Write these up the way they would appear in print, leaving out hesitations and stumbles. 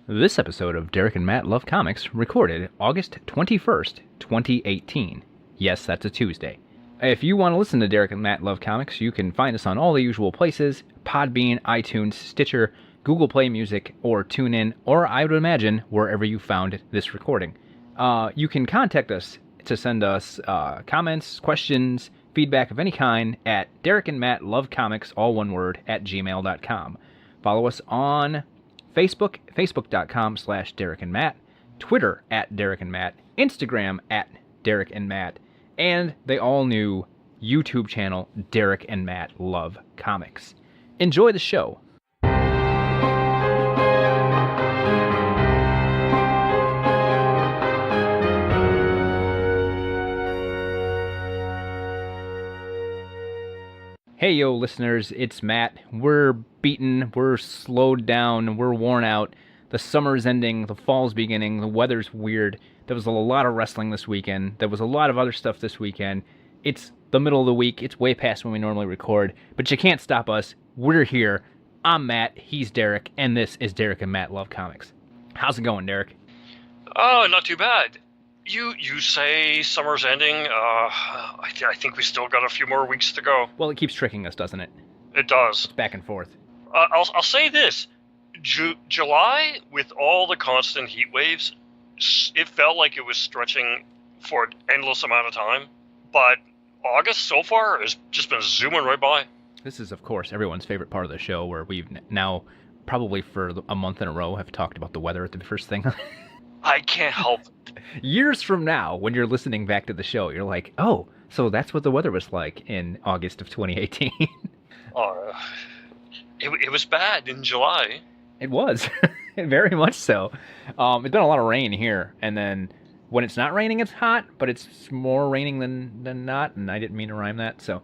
This episode of Derek and Matt Love Comics recorded August 21st, 2018. Yes, that's a Tuesday. If you want to listen to Derek and Matt Love Comics, you can find us on all the usual places: Podbean, iTunes, Stitcher, Google Play Music, or TuneIn, or I would imagine wherever you found this recording. You can contact us to send us comments, questions, feedback of any kind at Derek and Matt Love Comics, all one word, at gmail.com. Follow us on Facebook, facebook.com/Derek and Matt, Twitter @Derek and Matt, Instagram @Derek and Matt, and the all-new YouTube channel, Derek and Matt Love Comics. Enjoy the show. Hey, yo, listeners, it's Matt. We're beaten, we're slowed down, we're worn out. The summer's ending, the fall's beginning, the weather's weird. There was a lot of wrestling this weekend. There was a lot of other stuff this weekend. It's the middle of the week. It's way past when we normally record, but you can't stop us. We're here. I'm Matt, he's Derek, and this is Derek and Matt Love Comics. How's it going, Derek? Oh, not too bad. You say summer's ending. I think we still got a few more weeks to go. Well, it keeps tricking us, doesn't it? It does. It's back and forth. I'll say this: July, with all the constant heat waves, it felt like it was stretching for an endless amount of time. But August so far has just been zooming right by. This is, of course, everyone's favorite part of the show, where we've now, probably for a month in a row, have talked about the weather at the first thing. I can't help it. Years from now, when you're listening back to the show, you're like, oh, so that's what the weather was like in August of 2018. It was bad in July. It was. Very much so. It's been a lot of rain here, and then when it's not raining, it's hot, but it's more raining than not, and I didn't mean to rhyme that, so...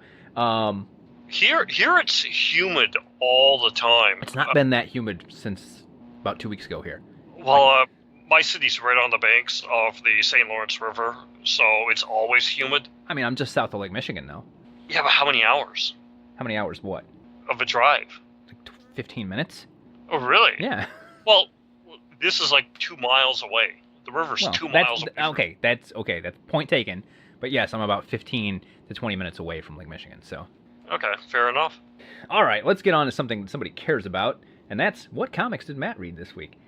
Here it's humid all the time. It's not been that humid since about 2 weeks ago here. Well, my city's right on the banks of the St. Lawrence River, so it's always humid. I mean, I'm just south of Lake Michigan, though. Yeah, but how many hours? How many hours what? Of a drive. Like 15 minutes? Oh, really? Yeah. Well, this is like 2 miles away. The river's 2 miles away. That's point taken. But yes, I'm about 15 to 20 minutes away from Lake Michigan, so... Okay, fair enough. All right, let's get on to something somebody cares about, and that's what comics did Matt read this week?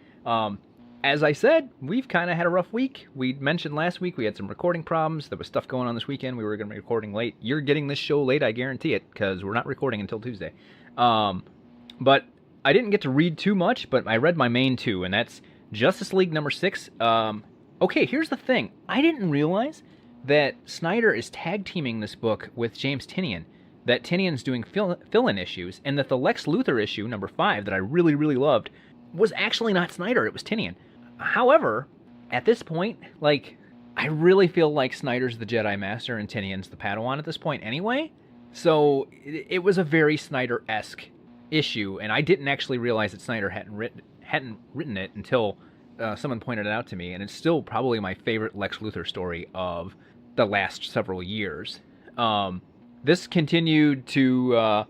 As I said, we've kind of had a rough week. We mentioned last week we had some recording problems. There was stuff going on this weekend. We were going to be recording late. You're getting this show late, I guarantee it, because we're not recording until Tuesday. But I didn't get to read too much, but I read my main two, and that's Justice League number 6. Okay, here's the thing. I didn't realize that Snyder is tag teaming this book with James Tynion, that Tynion's doing fill-in issues, and that the Lex Luthor issue, number 5, that I really, really loved, was actually not Snyder, it was Tynion. However, at this point, I really feel like Snyder's the Jedi Master and Tynion's the Padawan at this point anyway. So it was a very Snyder-esque issue, and I didn't actually realize that Snyder hadn't written it until someone pointed it out to me, and it's still probably my favorite Lex Luthor story of the last several years. This continued to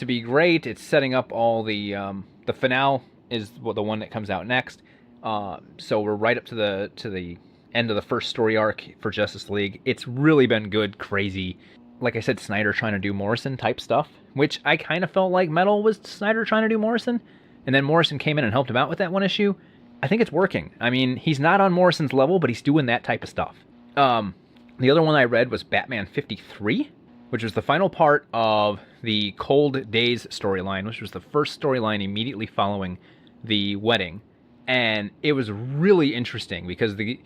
be great. It's setting up all the finale is the one that comes out next. So we're right up to the end of the first story arc for Justice League. It's really been good, crazy. Like I said, Snyder trying to do Morrison type stuff, which I kind of felt like Metal was Snyder trying to do Morrison, and then Morrison came in and helped him out with that one issue. I think it's working. I mean, he's not on Morrison's level, but he's doing that type of stuff. The other one I read was Batman 53, which was the final part of the Cold Days storyline, which was the first storyline immediately following the wedding. And it was really interesting because the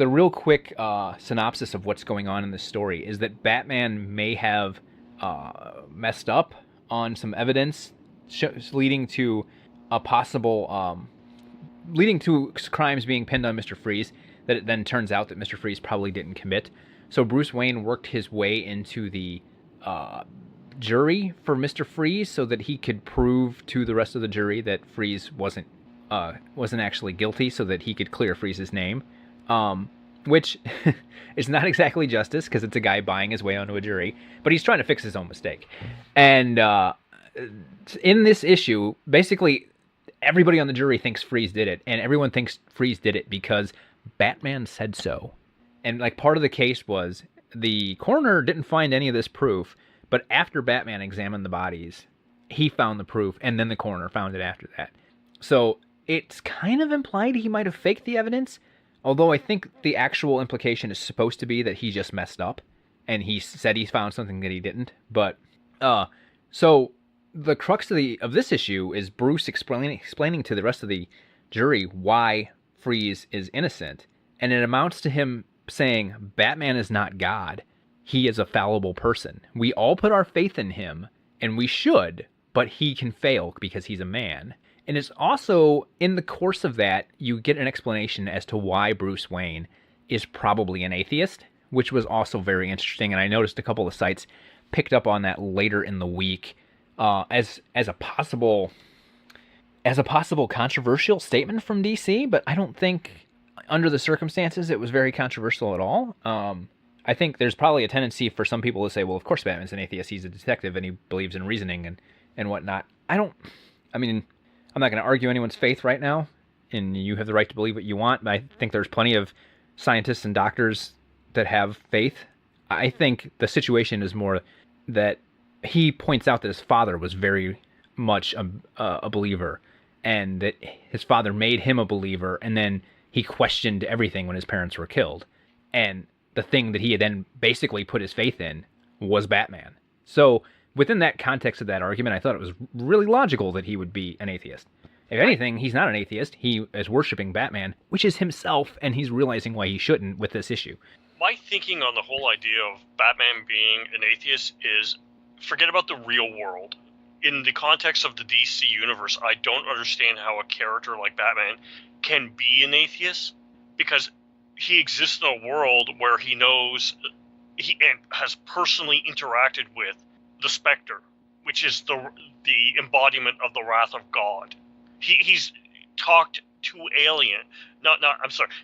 real quick synopsis of what's going on in this story is that Batman may have messed up on some evidence leading to a possible leading to crimes being pinned on Mr. Freeze, that it then turns out that Mr. Freeze probably didn't commit. So Bruce Wayne worked his way into the jury for Mr. Freeze so that he could prove to the rest of the jury that Freeze wasn't actually guilty, so that he could clear Freeze's name, which is not exactly justice because it's a guy buying his way onto a jury, but he's trying to fix his own mistake. And in this issue, basically everybody on the jury thinks Freeze did it, and everyone thinks Freeze did it because Batman said so. And like part of the case was the coroner didn't find any of this proof, but after Batman examined the bodies, he found the proof, and then the coroner found it after that. So it's kind of implied he might have faked the evidence, although I think the actual implication is supposed to be that he just messed up, and he said he found something that he didn't. But so the crux of this issue is Bruce explaining to the rest of the jury why Freeze is innocent, and it amounts to him saying Batman is not God. He is a fallible person. We all put our faith in him, and we should, but he can fail because he's a man. And it's also, in the course of that, you get an explanation as to why Bruce Wayne is probably an atheist, which was also very interesting. And I noticed a couple of sites picked up on that later in the week as a possible controversial statement from DC. But I don't think, under the circumstances, it was very controversial at all. I think there's probably a tendency for some people to say, well, of course Batman's an atheist. He's a detective and he believes in reasoning and whatnot. I'm not going to argue anyone's faith right now, and you have the right to believe what you want, but I think there's plenty of scientists and doctors that have faith. I think the situation is more that he points out that his father was very much a believer, and that his father made him a believer, and then he questioned everything when his parents were killed. And the thing that he had then basically put his faith in was Batman. So within that context of that argument, I thought it was really logical that he would be an atheist. If anything, he's not an atheist. He is worshiping Batman, which is himself, and he's realizing why he shouldn't with this issue. My thinking on the whole idea of Batman being an atheist is forget about the real world. In the context of the DC universe, I don't understand how a character like Batman can be an atheist, because he exists in a world where he knows and has personally interacted with the Spectre, which is the embodiment of the wrath of God. He's talked to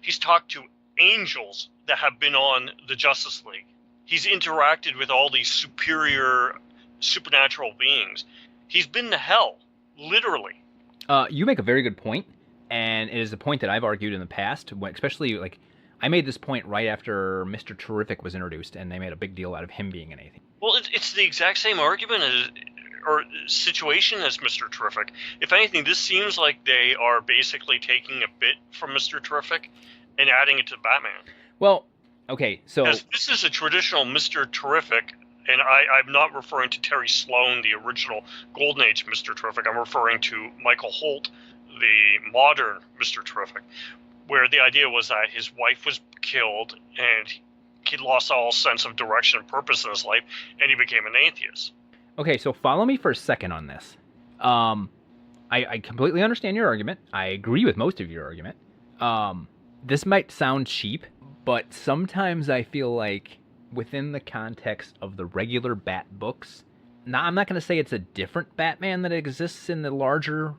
he's talked to angels that have been on the Justice League. He's interacted with all these superior supernatural beings. He's been to hell, literally. You make a very good point, and it is a point that I've argued in the past, especially like I made this point right after Mr. Terrific was introduced, and they made a big deal out of him being an atheist. Well, it's the exact same argument or situation as Mr. Terrific. If anything, this seems like they are basically taking a bit from Mr. Terrific and adding it to Batman. Well, okay, so because this is a traditional Mr. Terrific, and I'm not referring to Terry Sloan, the original Golden Age Mr. Terrific. I'm referring to Michael Holt, the modern Mr. Terrific, where the idea was that his wife was killed and he lost all sense of direction and purpose in his life, and he became an atheist. Okay, so follow me for a second on this. I completely understand your argument. I agree with most of your argument. This might sound cheap, but sometimes I feel like within the context of the regular Bat books, now I'm not going to say it's a different Batman that exists in the larger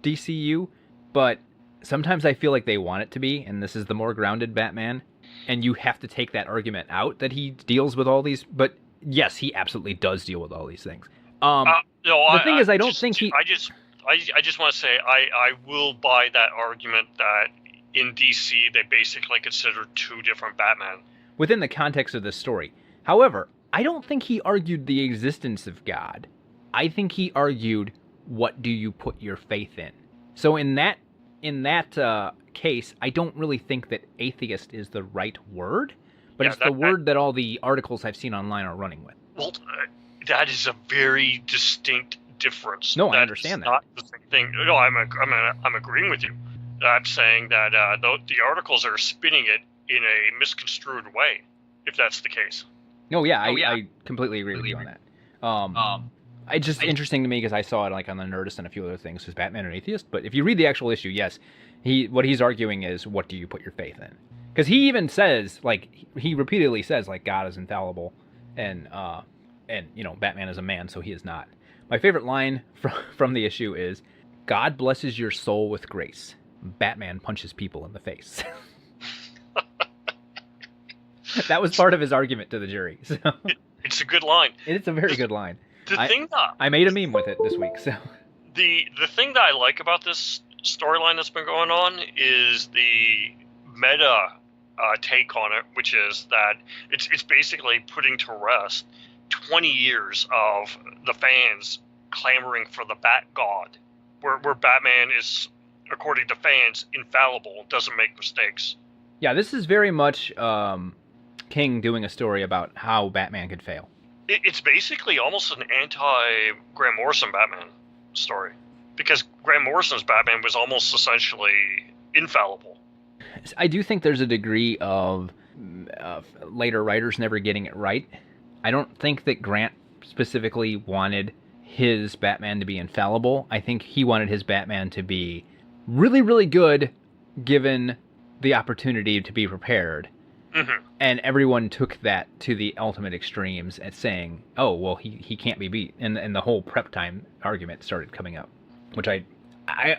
DCU, but sometimes I feel like they want it to be, and this is the more grounded Batman, and you have to take that argument out that he deals with all these, but yes, he absolutely does deal with all these things. The thing is, I don't think he... I just want to say, I will buy that argument that in DC, they basically consider two different Batman. Within the context of this story. However, I don't think he argued the existence of God. I think he argued, what do you put your faith in? So in that case, I don't really think that atheist is the right word, but it's the word that all the articles I've seen online are running with. Well, that is a very distinct difference. No, I understand that. Not the same thing. No, I'm agreeing with you. I'm saying that the articles are spinning it in a misconstrued way, if that's the case. No, yeah, I completely agree with you on that. It's just interesting to me because I saw it like on the Nerdist and a few other things. Is Batman an atheist? But if you read the actual issue, yes, what he's arguing is, what do you put your faith in? Because he even says, like, he repeatedly says, like, God is infallible, and you know, Batman is a man, so he is not. My favorite line from the issue is, God blesses your soul with grace. Batman punches people in the face. That was part of his argument to the jury. So. It's a good line. It's a very good line. The thing that I made a meme with it this week. So The thing that I like about this storyline that's been going on is the meta take on it, which is that it's basically putting to rest 20 years of the fans clamoring for the Bat God, where Batman is, according to fans, infallible, doesn't make mistakes. Yeah, this is very much King doing a story about how Batman could fail. It's basically almost an anti-Grant Morrison Batman story, because Grant Morrison's Batman was almost essentially infallible. I do think there's a degree of later writers never getting it right. I don't think that Grant specifically wanted his Batman to be infallible. I think he wanted his Batman to be really, really good given the opportunity to be prepared. Mm-hmm. And everyone took that to the ultimate extremes at saying, oh, well, he can't be beat. And the whole prep time argument started coming up, which I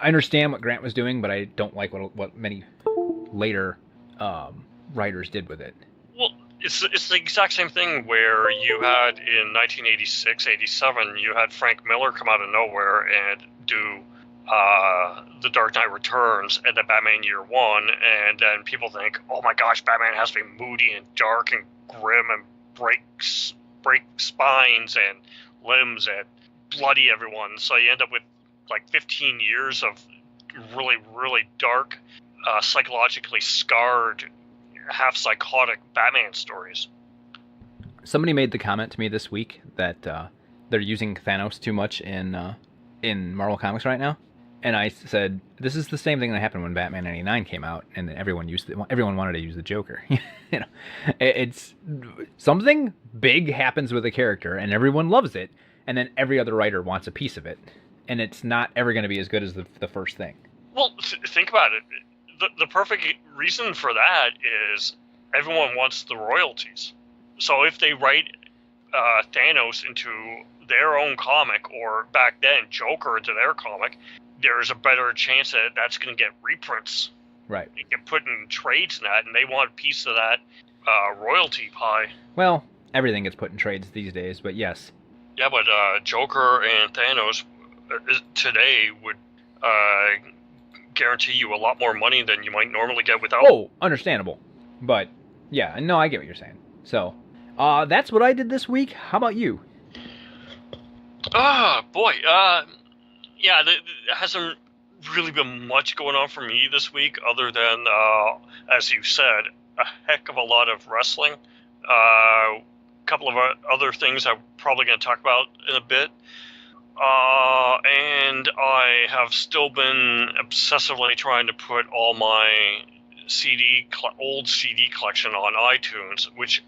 understand what Grant was doing, but I don't like what many later writers did with it. Well, it's the exact same thing where you had in 1986, 87, you had Frank Miller come out of nowhere and do The Dark Knight Returns and the Batman Year One, and then people think, oh my gosh, Batman has to be moody and dark and grim and break spines and limbs and bloody everyone. So you end up with like 15 years of really, really dark, psychologically scarred, half psychotic Batman stories. Somebody made the comment to me this week that they're using Thanos too much in Marvel Comics right now. And I said, this is the same thing that happened when Batman 99 came out, and everyone wanted to use the Joker. You know, it's something big happens with a character, and everyone loves it, and then every other writer wants a piece of it, and it's not ever going to be as good as the first thing. Well, think about it. The perfect reason for that is everyone wants the royalties. So if they write Thanos into their own comic, or back then Joker into their comic, there's a better chance that that's going to get reprints. Right. You can put in trades in that, and they want a piece of that royalty pie. Well, everything gets put in trades these days, but yes. Yeah, but Joker and Thanos today would guarantee you a lot more money than you might normally get without. Oh, understandable. But, yeah, no, I get what you're saying. So, that's what I did this week. How about you? Boy. Yeah, there hasn't really been much going on for me this week other than, as you said, a heck of a lot of wrestling. A couple of other things I'm probably going to talk about in a bit. And I have still been obsessively trying to put all my old CD collection on iTunes, which,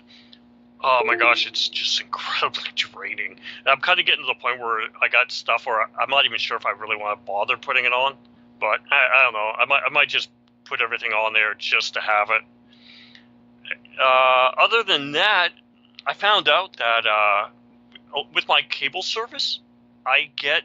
oh my gosh, it's just incredibly draining. And I'm kind of getting to the point where I got stuff where I'm not even sure if I really want to bother putting it on. But I don't know. I might just put everything on there just to have it. Other than that, I found out that with my cable service, I get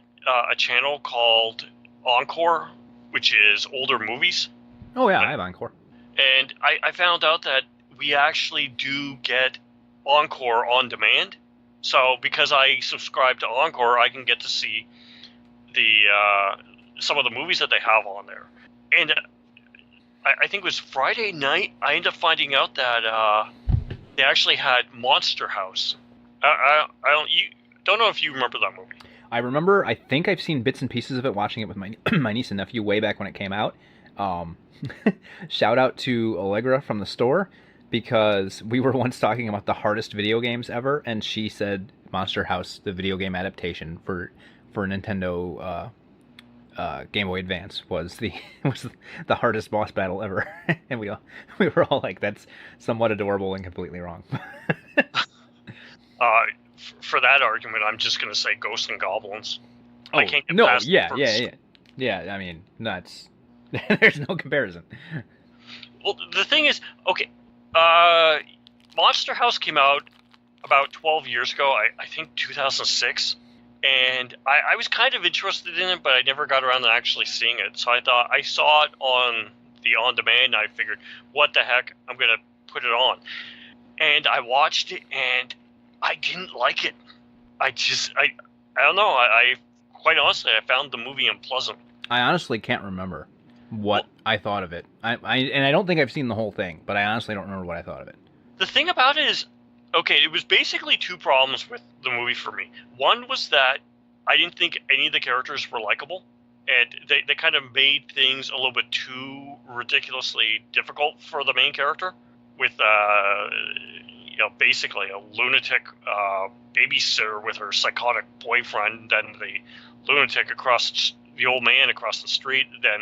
a channel called Encore, which is older movies. Oh, yeah, I have Encore. And I found out that we actually do get Encore on demand. So because I subscribe to Encore, I can get to see some of the movies that they have on there. And I think it was Friday night, I ended up finding out that they actually had Monster House. I don't know if you remember that movie. I remember, I think I've seen bits and pieces of it, watching it with my my niece and nephew way back when it came out. Shout out to Allegra from the store, because we were once talking about the hardest video games ever, and she said Monster House, the video game adaptation for Nintendo Game Boy Advance, was the hardest boss battle ever. And we were all like, that's somewhat adorable and completely wrong. For that argument, I'm just going to say Ghosts and Goblins. Oh, I can't get no, past yeah. I mean, that's there's no comparison. Well, the thing is, okay, Monster House came out about 12 years ago, I think 2006, and I was kind of interested in it, but I never got around to actually seeing it. So I saw it on the on-demand, and I figured, what the heck, I'm going to put it on. And I watched it, and I didn't like it. I don't know, I quite honestly, I found the movie unpleasant. I honestly can't remember what I thought of it. And I don't think I've seen the whole thing, but I honestly don't remember what I thought of it. The thing about it is, okay, it was basically two problems with the movie for me. One was that I didn't think any of the characters were likable, and they kind of made things a little bit too ridiculously difficult for the main character, with basically a lunatic babysitter with her psychotic boyfriend, then the lunatic the old man across the street, then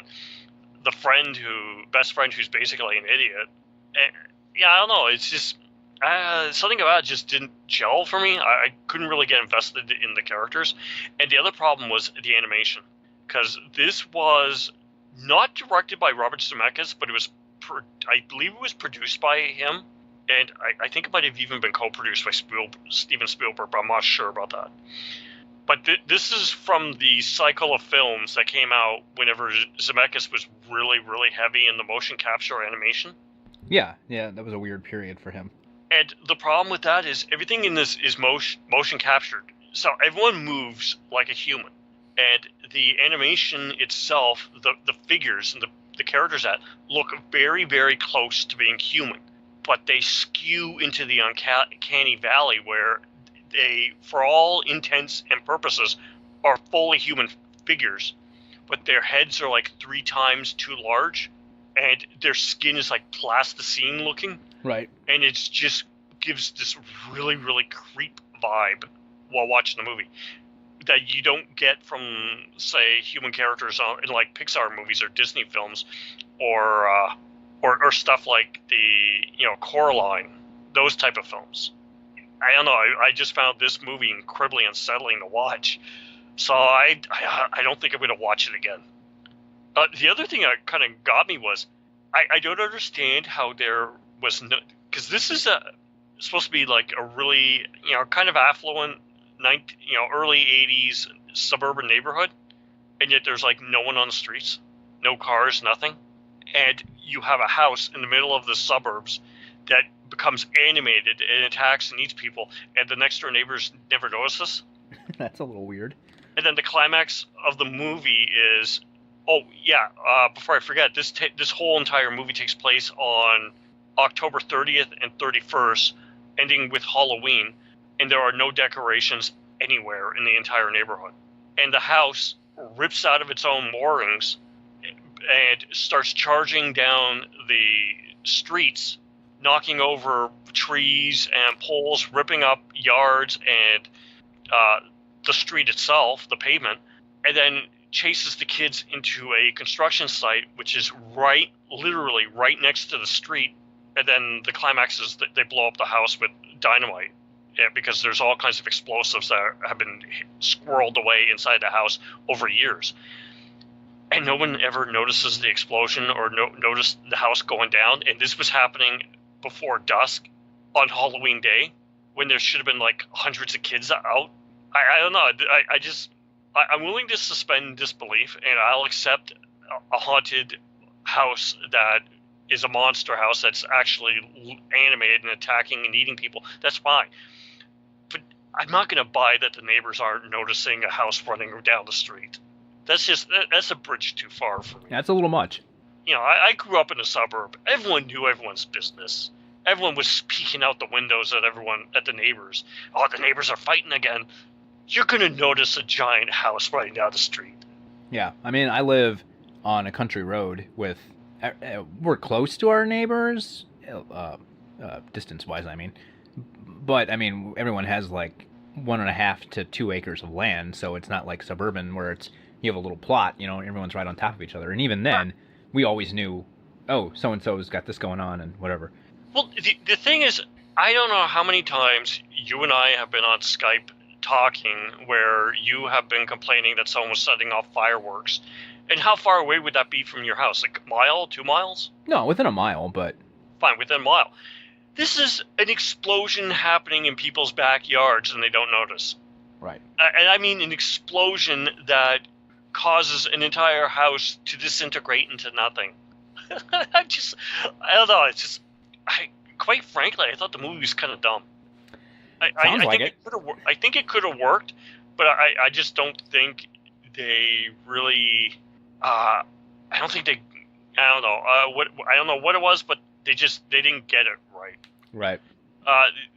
the best friend who's basically an idiot. And, yeah, I don't know. It's just something about it just didn't gel for me. I couldn't really get invested in the characters. And the other problem was the animation, because this was not directed by Robert Zemeckis, but I believe it was produced by him, and I think it might have even been co-produced by Steven Spielberg, but I'm not sure about that. But this is from the cycle of films that came out whenever Zemeckis was really, really heavy in the motion capture animation. Yeah, that was a weird period for him. And the problem with that is everything in this is motion captured. So everyone moves like a human. And the animation itself, the figures and the characters that look very, very close to being human. But they skew into the uncanny valley where they, for all intents and purposes, are fully human figures. But their heads are like 3 times too large. And their skin is like plasticine looking. Right. And it just gives this really, really creep vibe while watching the movie that you don't get from, say, human characters in like Pixar movies or Disney films, or stuff like the Coraline, those type of films. I don't know. I just found this movie incredibly unsettling to watch, so I don't think I'm going to watch it again. The other thing that kind of got me was I don't understand how there was no, because this is supposed to be like a really kind of affluent early 80s suburban neighborhood, and yet there's like no one on the streets, no cars, nothing, and you have a house in the middle of the suburbs that becomes animated and attacks and eats people, and the next door neighbors never notice this. That's a little weird. And then the climax of the movie is, before I forget, this whole entire movie takes place on October 30th and 31st, ending with Halloween, and there are no decorations anywhere in the entire neighborhood. And the house rips out of its own moorings and starts charging down the streets, knocking over trees and poles, ripping up yards and the street itself, the pavement, and then chases the kids into a construction site, which is literally right next to the street. And then the climax is that they blow up the house with dynamite, because there's all kinds of explosives that have been squirreled away inside the house over years. And no one ever notices the explosion or noticed the house going down. And this was happening before dusk on Halloween Day, when there should have been like hundreds of kids out. I don't know. I'm willing to suspend disbelief, and I'll accept a haunted house that is a monster house that's actually animated and attacking and eating people. That's fine. But I'm not going to buy that the neighbors aren't noticing a house running down the street. That's a bridge too far for me. That's a little much. I grew up in a suburb. Everyone knew everyone's business. Everyone was peeking out the windows at the neighbors. Oh, the neighbors are fighting again. You're going to notice a giant house running down the street. Yeah, I mean, I live on a country road with, we're close to our neighbors, distance-wise, I mean. But, I mean, everyone has like 1.5 to 2 acres of land, so it's not like suburban where you have a little plot, everyone's right on top of each other. And even then, we always knew, oh, so-and-so's got this going on and whatever. Well, the thing is, I don't know how many times you and I have been on Skype talking where you have been complaining that someone was setting off fireworks. And how far away would that be from your house? Like a mile, 2 miles? No, within a mile, but... Fine, within a mile. This is an explosion happening in people's backyards and they don't notice. Right. And I mean an explosion that causes an entire house to disintegrate into nothing. I don't know, quite frankly, I thought the movie was kind of dumb. I think it could have worked, but I just don't think they really, I don't think they, I don't know, I don't know what it was, but they didn't get it right. Right.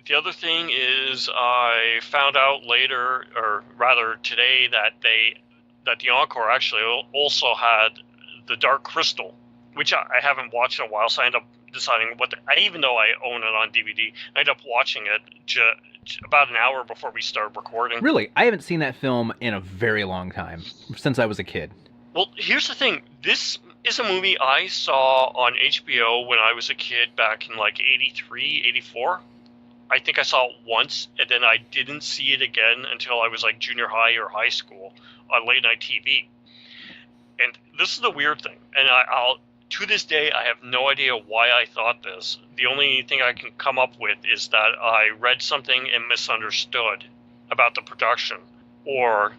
The other thing is I found out later, or rather today, that the Encore actually also had the Dark Crystal, which I haven't watched in a while, so I ended up deciding even though I own it on DVD, I ended up watching it about an hour before we started recording. Really? I haven't seen that film in a very long time, since I was a kid. Well, here's the thing. This is a movie I saw on HBO when I was a kid back in like 83, 84. I think I saw it once, and then I didn't see it again until I was like junior high or high school on late night TV. And this is the weird thing, and I'll to this day I have no idea why I thought this. The only thing I can come up with is that I read something and misunderstood about the production, or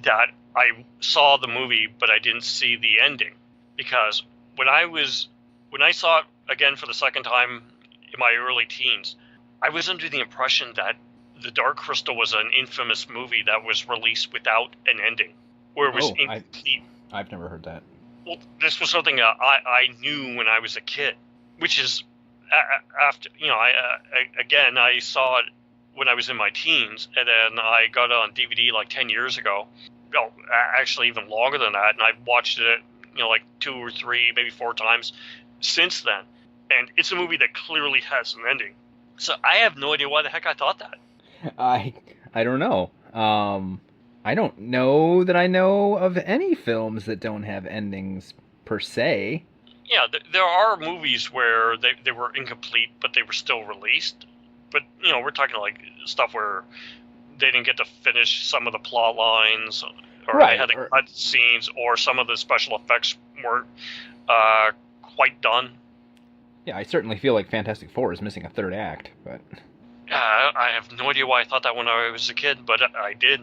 that I saw the movie but I didn't see the ending. Because when I saw it again for the second time in my early teens, I was under the impression that The Dark Crystal was an infamous movie that was released without an ending, where it was incomplete. I've never heard that. Well, this was something I knew when I was a kid, which is after, I saw it when I was in my teens, and then I got it on DVD like 10 years ago. Well, actually even longer than that, and I've watched it, like 2 or 3, maybe 4 times since then. And it's a movie that clearly has an ending. So I have no idea why the heck I thought that. I don't know. I don't know that I know of any films that don't have endings per se. Yeah, there are movies where they were incomplete, but they were still released. But, we're talking like stuff where they didn't get to finish some of the plot lines, or right, they had to cut scenes, or some of the special effects weren't quite done. Yeah, I certainly feel like Fantastic Four is missing a third act, but... I have no idea why I thought that when I was a kid, but I did.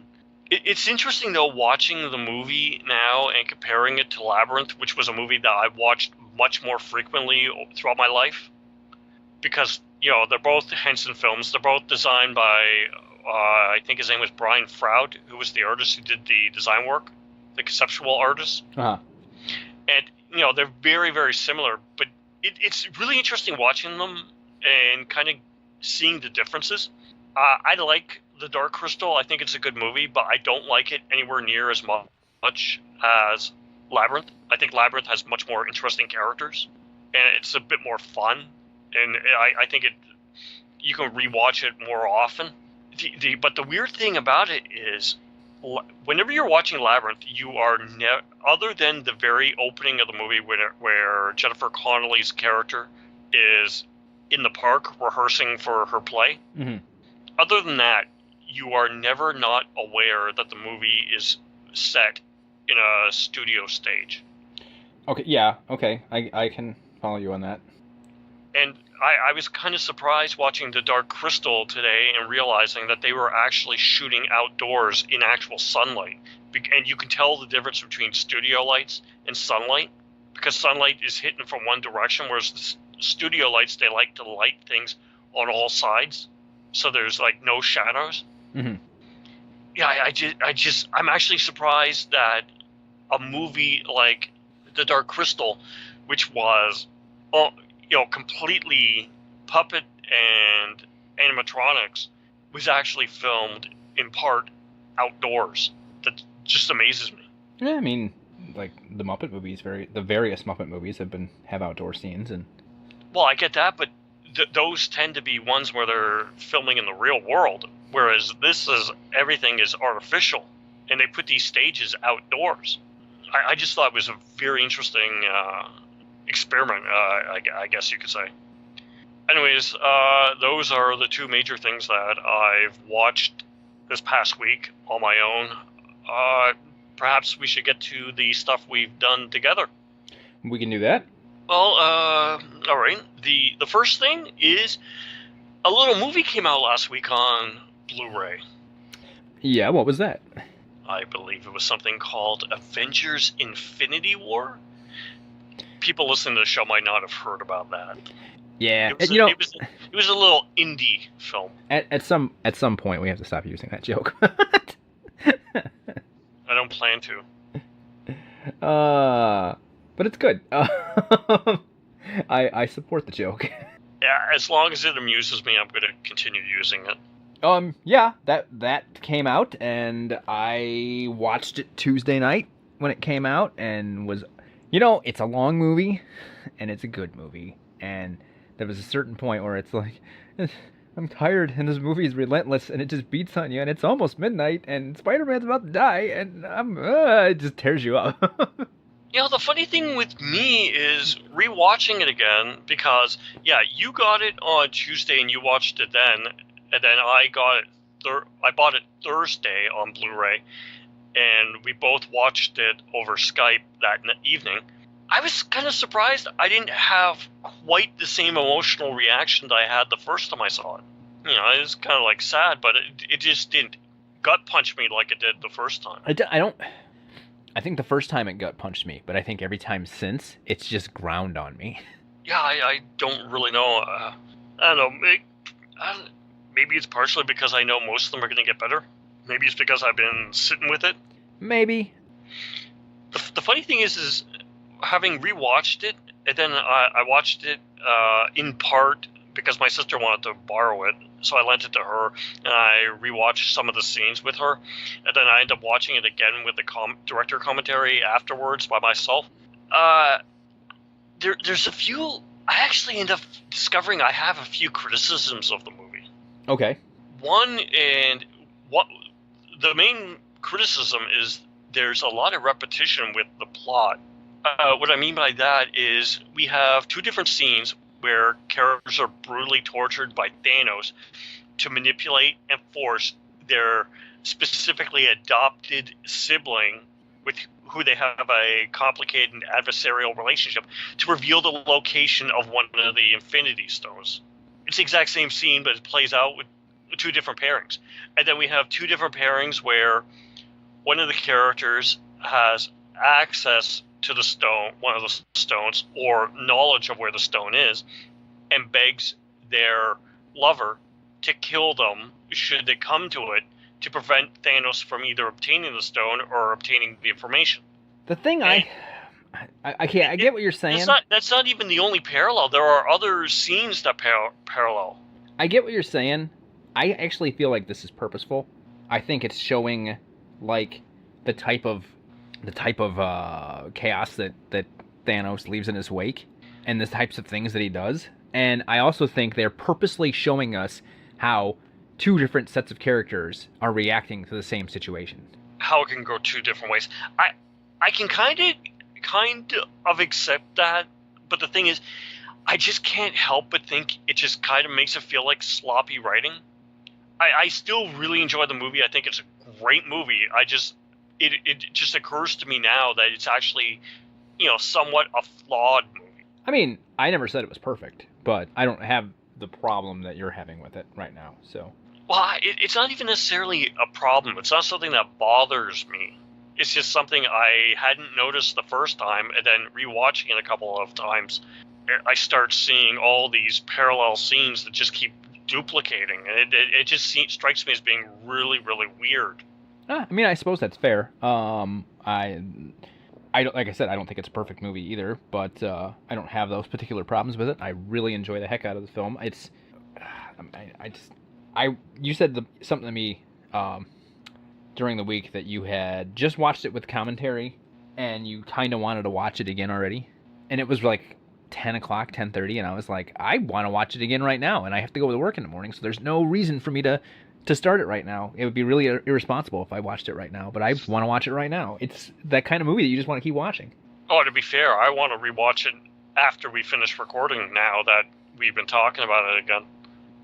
It's interesting, though, watching the movie now and comparing it to Labyrinth, which was a movie that I watched much more frequently throughout my life. Because, they're both Henson films. They're both designed by, I think his name was Brian Froud, who was the artist who did the design work, the conceptual artist. Uh-huh. And, they're very, very similar, but it's really interesting watching them and kind of seeing the differences. I like The Dark Crystal. I think it's a good movie, but I don't like it anywhere near as much as Labyrinth. I think Labyrinth has much more interesting characters, and it's a bit more fun. And I think you can rewatch it more often. But the weird thing about it is, whenever you're watching Labyrinth, you are other than the very opening of the movie where Jennifer Connelly's character is in the park rehearsing for her play. Mm-hmm. Other than that, you are never not aware that the movie is set in a studio stage. Okay, yeah, okay. I can follow you on that. And I was kind of surprised watching The Dark Crystal today and realizing that they were actually shooting outdoors in actual sunlight. And you can tell the difference between studio lights and sunlight, because sunlight is hitting from one direction, whereas the studio lights, they like to light things on all sides, so there's like no shadows. Mm-hmm. Yeah, I'm actually surprised that a movie like The Dark Crystal, which was, completely puppet and animatronics, was actually filmed in part outdoors. That just amazes me. Yeah, I mean, like the Muppet movies, the various Muppet movies have outdoor scenes, and. Well, I get that, but those tend to be ones where they're filming in the real world, whereas everything is artificial, and they put these stages outdoors. I just thought it was a very interesting experiment, I guess you could say. Anyways, those are the 2 major things that I've watched this past week on my own. Perhaps we should get to the stuff we've done together. We can do that. Well, all right. The first thing is a little movie came out last week on Blu-ray. Yeah, what was that? I believe it was something called Avengers Infinity War. People listening to the show might not have heard about that. Yeah, it was a little indie film. At some point, we have to stop using that joke. I don't plan to. But it's good. I support the joke. Yeah, as long as it amuses me, I'm going to continue using it. Yeah, that came out, and I watched it Tuesday night when it came out, and was, it's a long movie, and it's a good movie, and there was a certain point where it's like, I'm tired, and this movie is relentless, and it just beats on you, and it's almost midnight, and Spider-Man's about to die, and it just tears you up. The funny thing with me is rewatching it again, because, you got it on Tuesday and you watched it then, and then I got it, I bought it Thursday on Blu-ray, and we both watched it over Skype that evening. I was kind of surprised I didn't have quite the same emotional reaction that I had the first time I saw it. It was kind of like sad, but it just didn't gut punch me like it did the first time. I think the first time it gut punched me, but I think every time since, it's just ground on me. Yeah, I don't really know. I don't know. Maybe it's partially because I know most of them are going to get better. Maybe it's because I've been sitting with it. Maybe. The funny thing is having rewatched it, and then I watched it in part because my sister wanted to borrow it, so I lent it to her, and I rewatched some of the scenes with her, and then I ended up watching it again with the director commentary afterwards by myself. There's a few. I actually end up discovering I have a few criticisms of the movie. Okay. One, and what the main criticism is, there's a lot of repetition with the plot. What I mean by that is we have two different scenes where characters are brutally tortured by Thanos to manipulate and force their specifically adopted sibling, with who they have a complicated adversarial relationship, to reveal the location of one of the Infinity Stones. It's the exact same scene, but it plays out with two different pairings. And then we have two different pairings where one of the characters has access to the stone, one of the stones, or knowledge of where the stone is, and begs their lover to kill them should they come to it, to prevent Thanos from either obtaining the stone or obtaining the information. The thing I get what you're saying. That's not even the only parallel. There are other scenes that parallel. I get what you're saying. I actually feel like this is purposeful. I think it's showing like the type of chaos that Thanos leaves in his wake, and the types of things that he does. And I also think they're purposely showing us how two different sets of characters are reacting to the same situation. How it can go two different ways. I can kind of accept that, but the thing is, I just can't help but think it just kind of makes it feel like sloppy writing. I still really enjoy the movie. I think it's a great movie. It just occurs to me now that it's actually, somewhat a flawed movie. I mean, I never said it was perfect, but I don't have the problem that you're having with it right now, so. Well, it's not even necessarily a problem. It's not something that bothers me. It's just something I hadn't noticed the first time, and then rewatching it a couple of times, I start seeing all these parallel scenes that just keep duplicating, and it just strikes me as being really, really weird. I mean, I suppose that's fair. I don't, like I said, I don't think it's a perfect movie either, but I don't have those particular problems with it. I really enjoy the heck out of the film. It's, you said something to me during the week that you had just watched it with commentary, and you kind of wanted to watch it again already, and it was like 10 o'clock, 10:30, and I was like, I want to watch it again right now, and I have to go to work in the morning, so there's no reason for me to start it right now. It would be really irresponsible if I watched it right now, but I want to watch it right now. It's that kind of movie that you just want to keep watching. Oh, to be fair, I want to rewatch it after we finish recording, now that we've been talking about it again.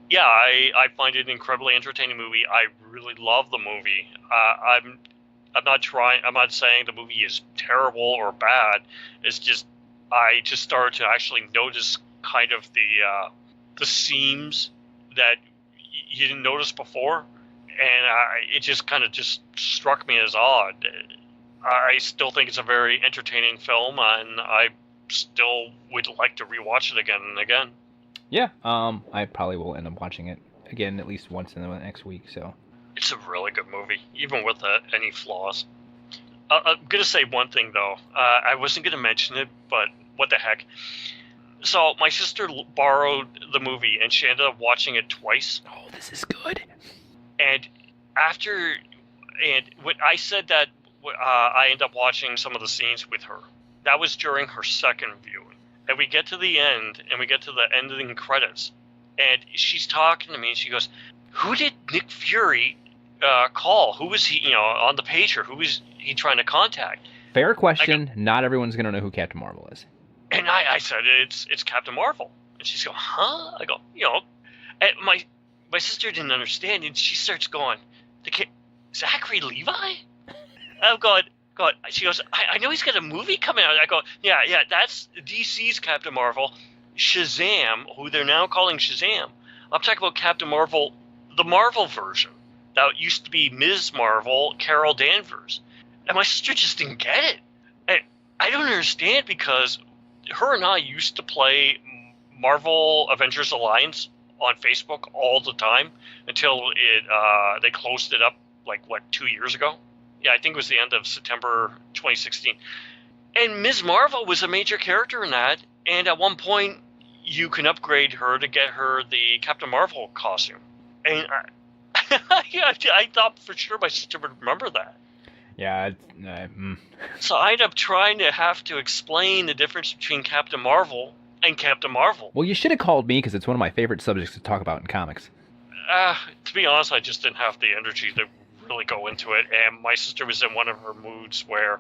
Yeah, I find it an incredibly entertaining movie. I really love the movie. I'm not saying the movie is terrible or bad. It's just, I just started to actually notice kind of the seams that you didn't notice before, and it just kind of just struck me as odd. I still think it's a very entertaining film, and I still would like to rewatch it again and again. Yeah, I probably will end up watching it again at least once in the next week. So it's a really good movie, even with any flaws. I'm gonna say one thing though. I wasn't gonna mention it, but what the heck? So my sister borrowed the movie, and she ended up watching it twice. Oh, this is good. And when I said that I ended up watching some of the scenes with her, that was during her second viewing. And we get to the end, and we get to the ending credits, and she's talking to me, and she goes, "Who did Nick Fury call? Who was he? On the pager? Who was he trying to contact?" Fair question. Not everyone's gonna know who Captain Marvel is. And I said it's Captain Marvel, and she's going, "Huh?" I go, and my sister didn't understand, and she starts going, "The kid, Zachary Levi?" I'm going. She goes, I know he's got a movie coming out. I go, yeah, that's DC's Captain Marvel. Shazam, who they're now calling Shazam. I'm talking about Captain Marvel, the Marvel version. That used to be Ms. Marvel, Carol Danvers. And my sister just didn't get it. And I don't understand, because her and I used to play Marvel Avengers Alliance on Facebook all the time until they closed it up, 2 years ago? Yeah, I think it was the end of September 2016. And Ms. Marvel was a major character in that, and at one point you can upgrade her to get her the Captain Marvel costume. And I thought for sure my sister would remember that. Yeah. So I ended up trying to have to explain the difference between Captain Marvel and Captain Marvel. Well, you should have called me, because it's one of my favorite subjects to talk about in comics. To be honest, I just didn't have the energy to really go into it, and my sister was in one of her moods where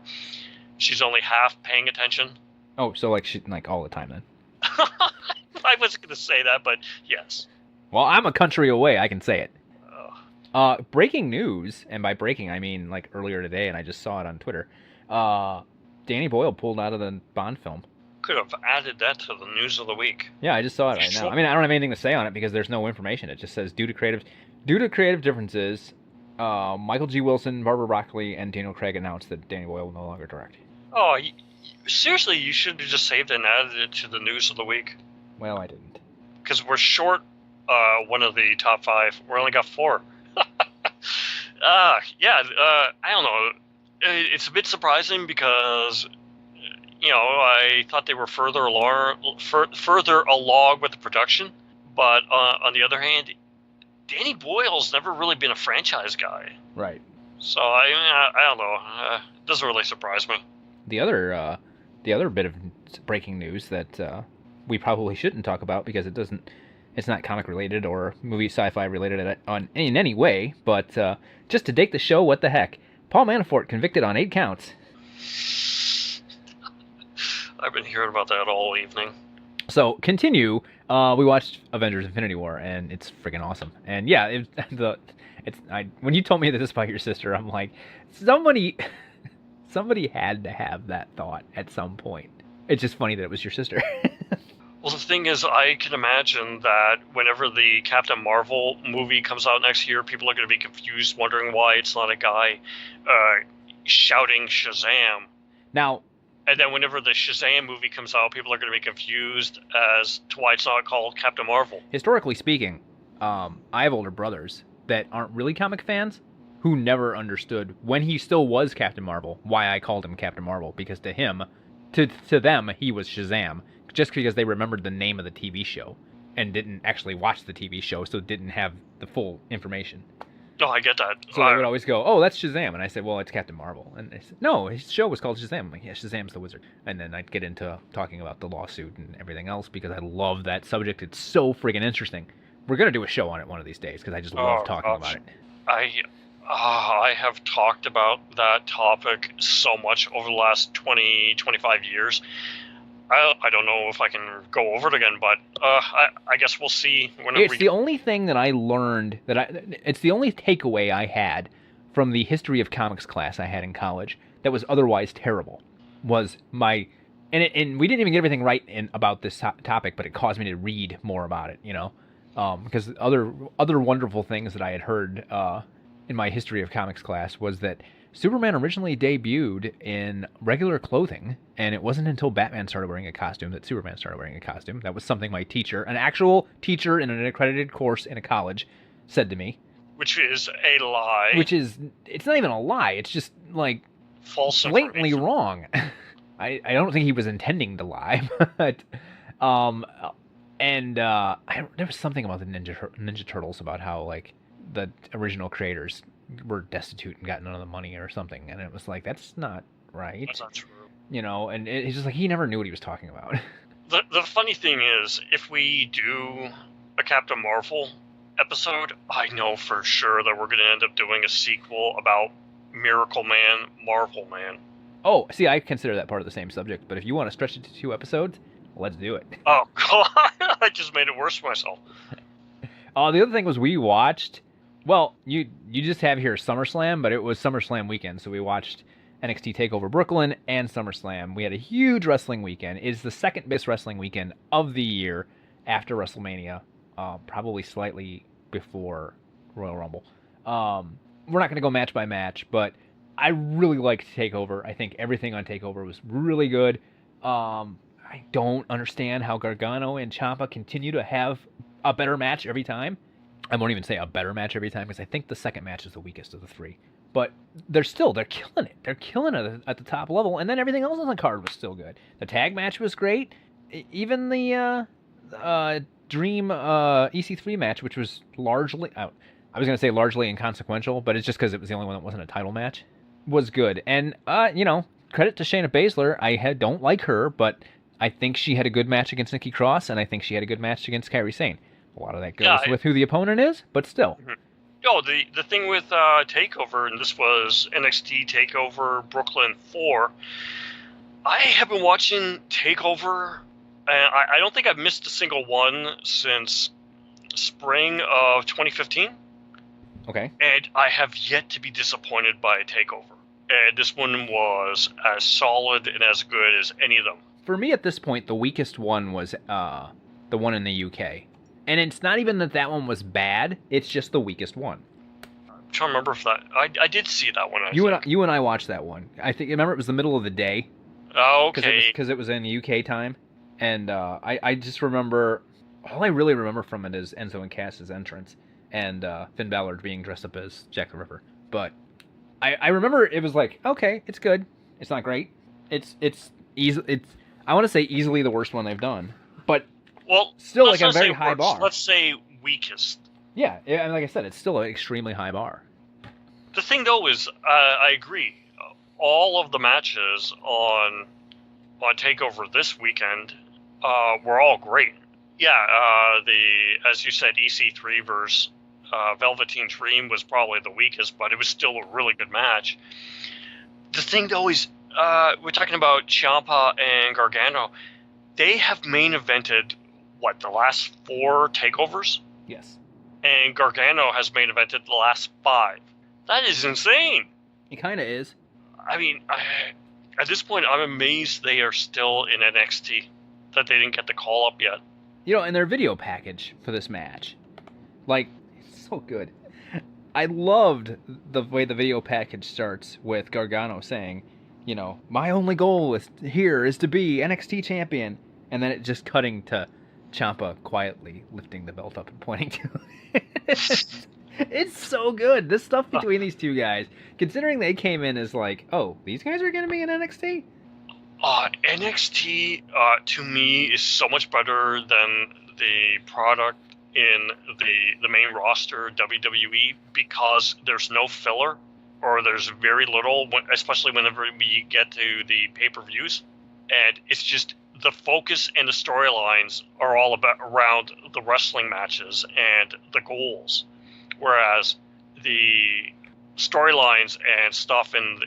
she's only half paying attention. Oh, so she all the time then? I wasn't going to say that, but yes. Well, I'm a country away. I can say it. Breaking news, and by breaking I mean earlier today, and I just saw it on Twitter. Danny Boyle pulled out of the Bond film. Could have added that to the news of the week. Yeah, I just saw it right now. I mean, I don't have anything to say on it because there's no information. It just says due to creative differences, Michael G. Wilson, Barbara Broccoli, and Daniel Craig announced that Danny Boyle will no longer direct. Oh, seriously, you should have just saved and added it to the news of the week. Well, I didn't. Because we're short one of the top 5. We only got 4. I don't know. It's a bit surprising because, I thought they were further along with the production. But on the other hand, Danny Boyle's never really been a franchise guy. Right. So I don't know. It doesn't really surprise me. The other bit of breaking news that we probably shouldn't talk about because it's not comic related or movie sci-fi related in any way, but just to date the show, what the heck? Paul Manafort convicted on 8 counts. I've been hearing about that all evening. So, continue. We watched Avengers Infinity War, and it's freaking awesome. And yeah, when you told me that this about your sister, I'm like, somebody had to have that thought at some point. It's just funny that it was your sister. Well, the thing is, I can imagine that whenever the Captain Marvel movie comes out next year, people are going to be confused, wondering why it's not a guy shouting Shazam. Now, and then whenever the Shazam movie comes out, people are going to be confused as to why it's not called Captain Marvel. Historically speaking, I have older brothers that aren't really comic fans who never understood, when he still was Captain Marvel, why I called him Captain Marvel. Because to them, he was Shazam. Just because they remembered the name of the TV show and didn't actually watch the TV show, so didn't have the full information. No, I get that. So they would always go, "Oh, that's Shazam," and I said, "Well, it's Captain Marvel." And they said, "No, his show was called Shazam." I'm like, "Yeah, Shazam's the wizard." And then I'd get into talking about the lawsuit and everything else because I love that subject. It's so friggin' interesting. We're gonna do a show on it one of these days because I just love talking about it. I have talked about that topic so much over the last 20, 25 years. I don't know if I can go over it again, but I guess we'll see. The only thing that I learned, it's the only takeaway I had from the history of comics class I had in college that was otherwise terrible, was and we didn't even get everything right about this topic, but it caused me to read more about it, because other wonderful things that I had heard in my history of comics class was that Superman originally debuted in regular clothing, and it wasn't until Batman started wearing a costume that Superman started wearing a costume. That was something my teacher, an actual teacher in an accredited course in a college, said to me. Which is a lie. It's not even a lie. It's just false blatantly information. wrong. I don't think he was intending to lie, but there was something about the Ninja Turtles about how like the original creators were destitute and got none of the money or something, and it was like that's not right. That's not true. And it's just like he never knew what he was talking about. The funny thing is, if we do a Captain Marvel episode, I know for sure that we're going to end up doing a sequel about Miracle Man, Marvel Man. Oh, see, I consider that part of the same subject, but if you want to stretch it to 2 episodes, let's do it. Oh, God, I just made it worse for myself. The other thing was we watched, well, you just have here SummerSlam, but it was SummerSlam weekend, so we watched NXT TakeOver Brooklyn and SummerSlam. We had a huge wrestling weekend. It's the second biggest wrestling weekend of the year after WrestleMania, probably slightly before Royal Rumble. We're not going to go match by match, but I really liked TakeOver. I think everything on TakeOver was really good. I don't understand how Gargano and Ciampa continue to have a better match every time. I won't even say a better match every time because I think the second match is the weakest of the 3. But they're killing it. They're killing it at the top level, and then everything else on the card was still good. The tag match was great. Even the Dream EC3 match, which was largely, I was going to say largely inconsequential, but it's just because it was the only one that wasn't a title match, was good. And, credit to Shayna Baszler. I don't like her, but I think she had a good match against Nikki Cross, and I think she had a good match against Kairi Sane. A lot of that goes with who the opponent is, but still. Mm-hmm. No, the thing with TakeOver, and this was NXT TakeOver Brooklyn 4, I have been watching TakeOver, and I don't think I've missed a single one since spring of 2015. Okay. And I have yet to be disappointed by a TakeOver. And this one was as solid and as good as any of them. For me at this point, the weakest one was the one in the UK. And it's not even that one was bad, it's just the weakest one. I'm trying to remember if that... I did see that one, You and I watched that one. I think, remember it was the middle of the day? Oh, okay. Because it was in the UK time. And I just remember... All I really remember from it is Enzo and Cass's entrance. And Finn Balor being dressed up as Jack the Ripper. But I remember it was like, okay, it's good. It's not great. It's easy. I want to say easily the worst one they've done. But... Well, still like a very high bar. Let's say weakest. Yeah, and like I said, it's still an extremely high bar. The thing, though, is I agree. All of the matches on TakeOver this weekend were all great. Yeah, as you said, EC3 versus Velveteen Dream was probably the weakest, but it was still a really good match. The thing, though, is we're talking about Ciampa and Gargano. They have main evented the last 4 TakeOvers? Yes. And Gargano has main evented the last 5. That is insane. It kind of is. I mean, at this point, I'm amazed they are still in NXT, that they didn't get the call up yet. And their video package for this match, like, it's so good. I loved the way the video package starts with Gargano saying, my only goal is to be NXT champion. And then it just cutting to Ciampa quietly lifting the belt up and pointing to it. It's so good. This stuff between these two guys, considering they came in as like, oh, these guys are going to be in NXT? NXT, to me, is so much better than the product in the main roster, WWE, because there's no filler, or there's very little, especially whenever we get to the pay-per-views. And it's just... the focus and the storylines are all around the wrestling matches and the goals, whereas the storylines and stuff in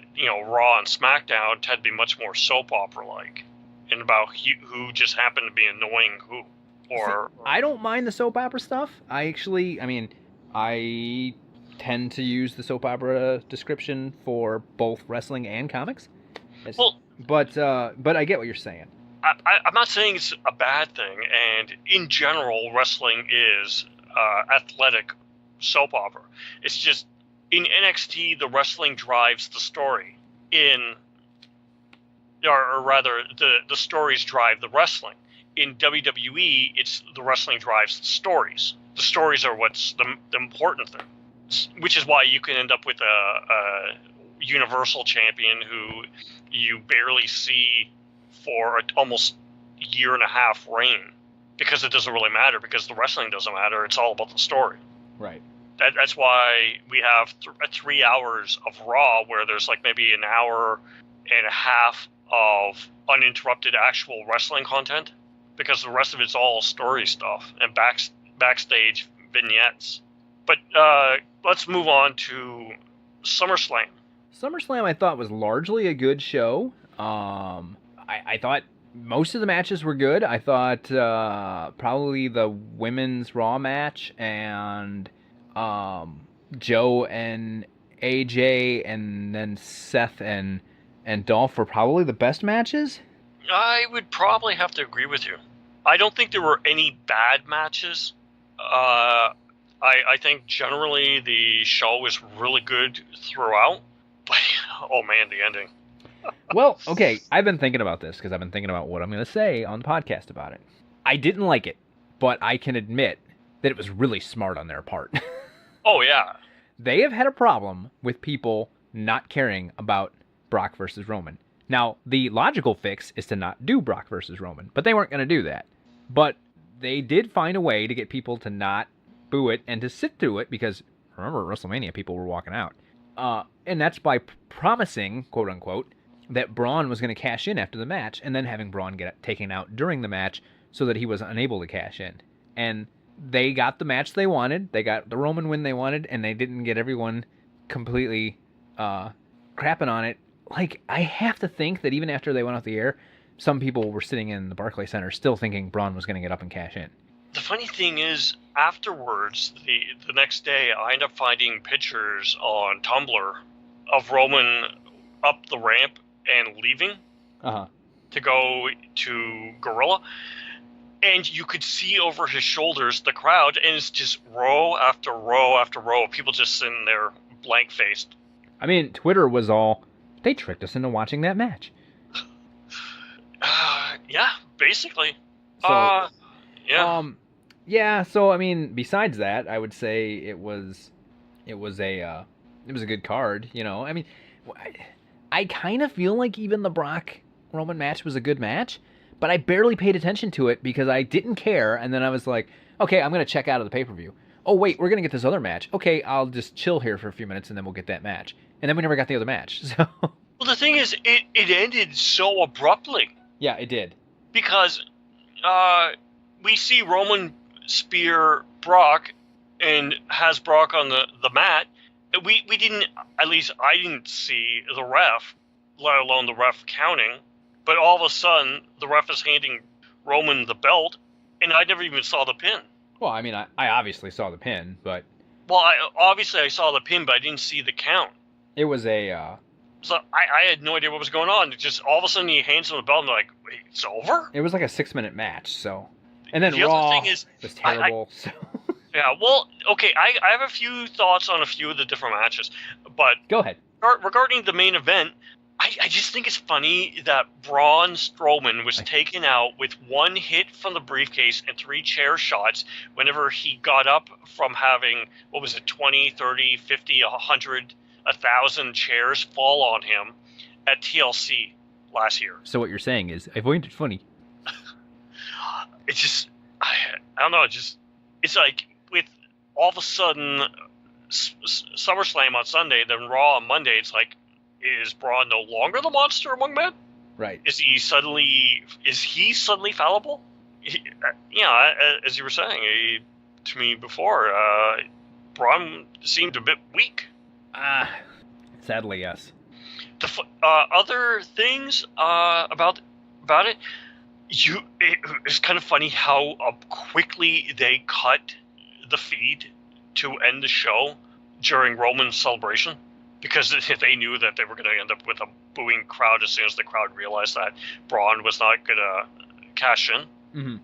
Raw and SmackDown tend to be much more soap opera like, and about who just happened to be annoying who. I don't mind the soap opera stuff. I tend to use the soap opera description for both wrestling and comics. But I get what you're saying. I'm not saying it's a bad thing, and in general, wrestling is athletic soap opera. It's just, in NXT, the wrestling drives the story. Or rather, the stories drive the wrestling. In WWE, it's the wrestling drives the stories. The stories are what's the important thing, which is why you can end up with Universal Champion who you barely see for almost a year and a half reign, because it doesn't really matter, because the wrestling doesn't matter. It's all about the story. Right. That's why we have 3 hours of Raw where there's like maybe an hour and a half of uninterrupted actual wrestling content, because the rest of it's all story stuff and backstage vignettes. But let's move on to SummerSlam. SummerSlam, I thought, was largely a good show. I thought most of the matches were good. I thought probably the women's Raw match and Joe and AJ and then Seth and Dolph were probably the best matches. I would probably have to agree with you. I don't think there were any bad matches. I think generally the show was really good throughout. But, oh man, the ending. Well, okay, I've been thinking about this because I've been thinking about what I'm going to say on the podcast about it. I didn't like it, but I can admit that it was really smart on their part. Oh, yeah. They have had a problem with people not caring about Brock versus Roman. Now, the logical fix is to not do Brock versus Roman, but they weren't going to do that. But they did find a way to get people to not boo it and to sit through it, because, remember, at WrestleMania, people were walking out. And that's by promising, quote-unquote, that Braun was going to cash in after the match, and then having Braun get taken out during the match so that he was unable to cash in. And they got the match they wanted, they got the Roman win they wanted, and they didn't get everyone completely crapping on it. Like, I have to think that even after they went off the air, some people were sitting in the Barclays Center still thinking Braun was going to get up and cash in. The funny thing is, afterwards, the next day, I end up finding pictures on Tumblr of Roman up the ramp and leaving to go to Gorilla. And you could see over his shoulders the crowd, and it's just row after row after row of people just sitting there blank-faced. I mean, Twitter was all, they tricked us into watching that match. Yeah, basically. So, yeah. Yeah, so I mean, besides that, I would say it was a good card, you know. I mean, I kind of feel like even the Brock Roman match was a good match, but I barely paid attention to it because I didn't care, and then I was like, okay, I'm going to check out of the pay-per-view. Oh, wait, we're going to get this other match. Okay, I'll just chill here for a few minutes, and then we'll get that match. And then we never got the other match, so... Well, the thing is, it ended so abruptly. Yeah, it did. Because we see Roman spear Brock and has Brock on the mat. We didn't, at least I didn't see the ref, let alone the ref counting. But all of a sudden, the ref is handing Roman the belt, and I never even saw the pin. Well, I mean, I obviously saw the pin, but... Well, I saw the pin, but I didn't see the count. It was a... So I had no idea what was going on. It just, all of a sudden, he hands him the belt, and I'm like, wait, it's over? It was like a 6-minute match, so... And then the Raw other thing is, was terrible, so... Yeah, well, okay, I have a few thoughts on a few of the different matches, but... Go ahead. Regarding the main event, I just think it's funny that Braun Strowman was taken out with one hit from the briefcase and 3 chair shots whenever he got up from having, 20, 30, 50, 100, 1,000 chairs fall on him at TLC last year. So what you're saying is, I find it funny. It's just, I don't know, it's like, with all of a sudden SummerSlam on Sunday, then Raw on Monday, it's like, is Braun no longer the monster among men? Right. Is he suddenly fallible? As you were saying to me before, Braun seemed a bit weak. Sadly, yes. The other things about it, it's kind of funny how quickly they cut the feed to end the show during Roman's celebration, because they knew that they were going to end up with a booing crowd as soon as the crowd realized that Braun was not going to cash in. Mm-hmm.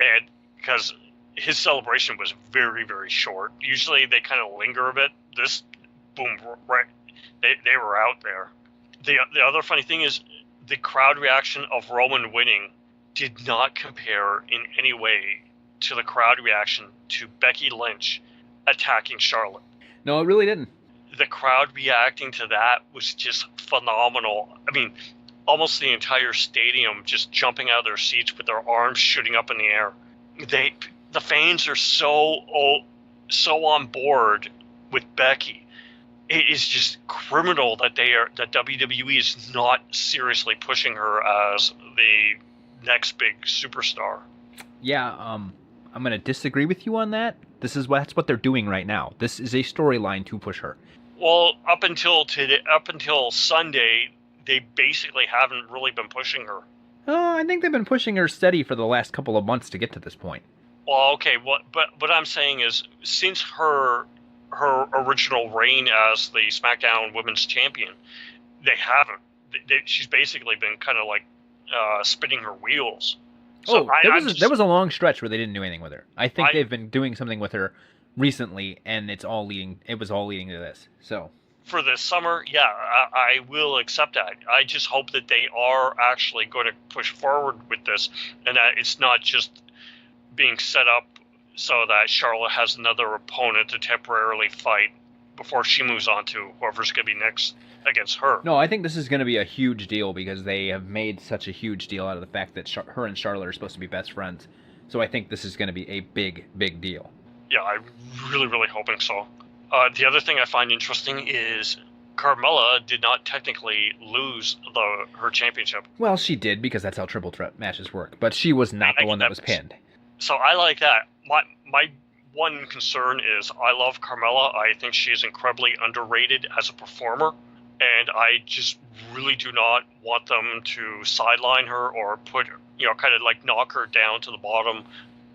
And because his celebration was very, very short. Usually they kind of linger a bit. This, boom, right, they were out there. The other funny thing is the crowd reaction of Roman winning did not compare in any way to the crowd reaction to Becky Lynch attacking Charlotte. No, it really didn't. the crowd reacting to that was just phenomenal. I mean, almost the entire stadium just jumping out of their seats with their arms shooting up in the air. The fans are so on board with Becky. It is just criminal that WWE is not seriously pushing her as the next big superstar. Yeah, I'm gonna disagree with you on that. That's what they're doing right now. This is a storyline to push her. Well, up until Sunday, they basically haven't really been pushing her. I think they've been pushing her steady for the last couple of months to get to this point. Well, okay, but what I'm saying is, since her original reign as the SmackDown Women's Champion, they haven't. She's basically been kind of like spinning her wheels. So there was a long stretch where they didn't do anything with her. I think they've been doing something with her recently, and it was all leading to this. So for this summer, yeah, I will accept that. I just hope that they are actually going to push forward with this, and that it's not just being set up so that Charlotte has another opponent to temporarily fight before she moves on to whoever's going to be next against her. No, I think this is going to be a huge deal because they have made such a huge deal out of the fact that her and Charlotte are supposed to be best friends. So I think this is going to be a big, big deal. Yeah, I'm really, really hoping so. The other thing I find interesting is Carmella did not technically lose her championship. Well, she did because that's how triple threat matches work. But she was not the one that was pinned. So I like that. My one concern is I love Carmella. I think she is incredibly underrated as a performer. And I just really do not want them to sideline her or put, kind of like knock her down to the bottom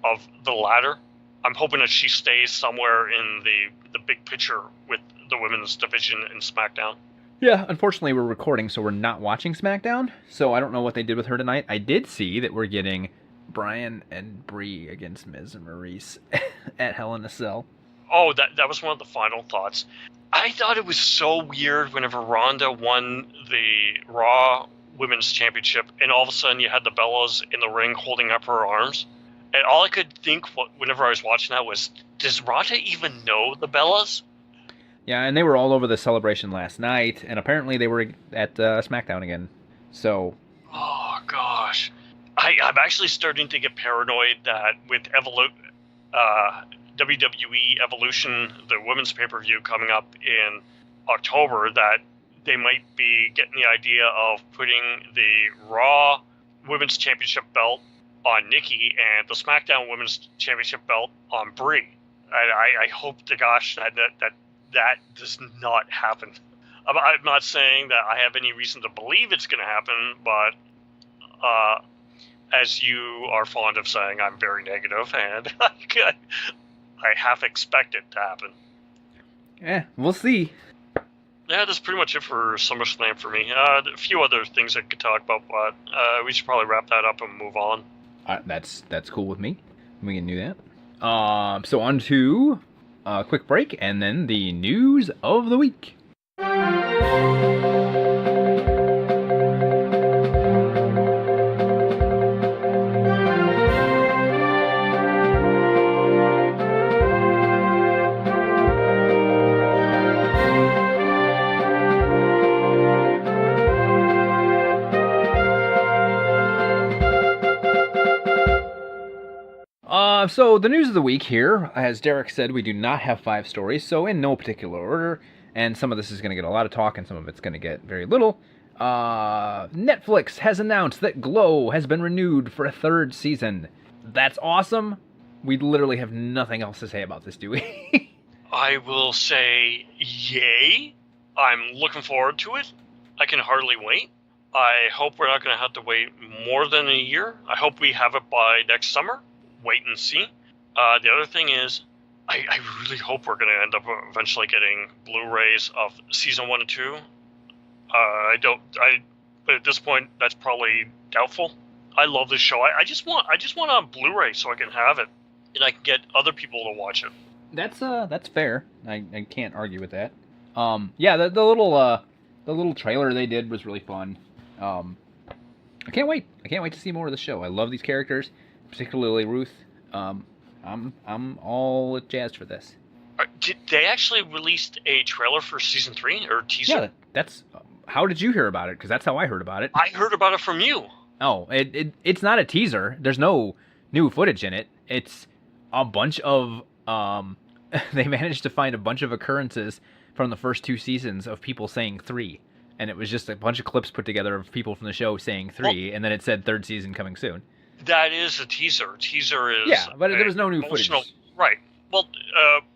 of the ladder. I'm hoping that she stays somewhere in the big picture with the women's division in SmackDown. Yeah, unfortunately we're recording, so we're not watching SmackDown. So I don't know what they did with her tonight. I did see that we're getting Bryan and Brie against Miz and Maurice at Hell in a Cell. Oh, that was one of the final thoughts. I thought it was so weird whenever Ronda won the Raw Women's Championship, and all of a sudden you had the Bellas in the ring holding up her arms. And all I could think whenever I was watching that was, does Ronda even know the Bellas? Yeah, and they were all over the celebration last night, and apparently they were at SmackDown again. So. Oh, gosh. I'm actually starting to get paranoid that with WWE Evolution, the women's pay-per-view coming up in October, that they might be getting the idea of putting the Raw Women's Championship belt on Nikki and the SmackDown Women's Championship belt on Brie. I hope to gosh that does not happen. I'm not saying that I have any reason to believe it's going to happen, but as you are fond of saying, I'm very negative, and I half expect it to happen. Yeah, we'll see. Yeah, that's pretty much it for SummerSlam for me. A few other things I could talk about, but we should probably wrap that up and move on. That's cool with me. We can do that. So on to a quick break, and then the news of the week. So the news of the week here, as Derek said, we do not have 5 stories, so in no particular order, and some of this is going to get a lot of talk, and some of it's going to get very little. Netflix has announced that Glow has been renewed for a 3rd season. That's awesome. We literally have nothing else to say about this, do we? I will say yay. I'm looking forward to it. I can hardly wait. I hope we're not going to have to wait more than a year. I hope we have it by next summer. Wait and see. The other thing is, I really hope we're going to end up eventually getting Blu-rays of season 1 and 2. But at this point, that's probably doubtful. I love this show. I just want it on Blu-ray so I can have it, and I can get other people to watch it. That's fair. I can't argue with that. Yeah, the little trailer they did was really fun. I can't wait. I can't wait to see more of the show. I love these characters, particularly Ruth. I'm all jazzed for this. Did they actually released a trailer for season 3 or teaser? Yeah, that's. How did you hear about it? Because that's how I heard about it. I heard about it from you. Oh, it's not a teaser. There's no new footage in it. It's a bunch of they managed to find a bunch of occurrences from the first 2 seasons of people saying 3, and it was just a bunch of clips put together of people from the show saying 3, and then it said 3rd season coming soon. That is a teaser. Teaser is but there was no new footage. Right. Well,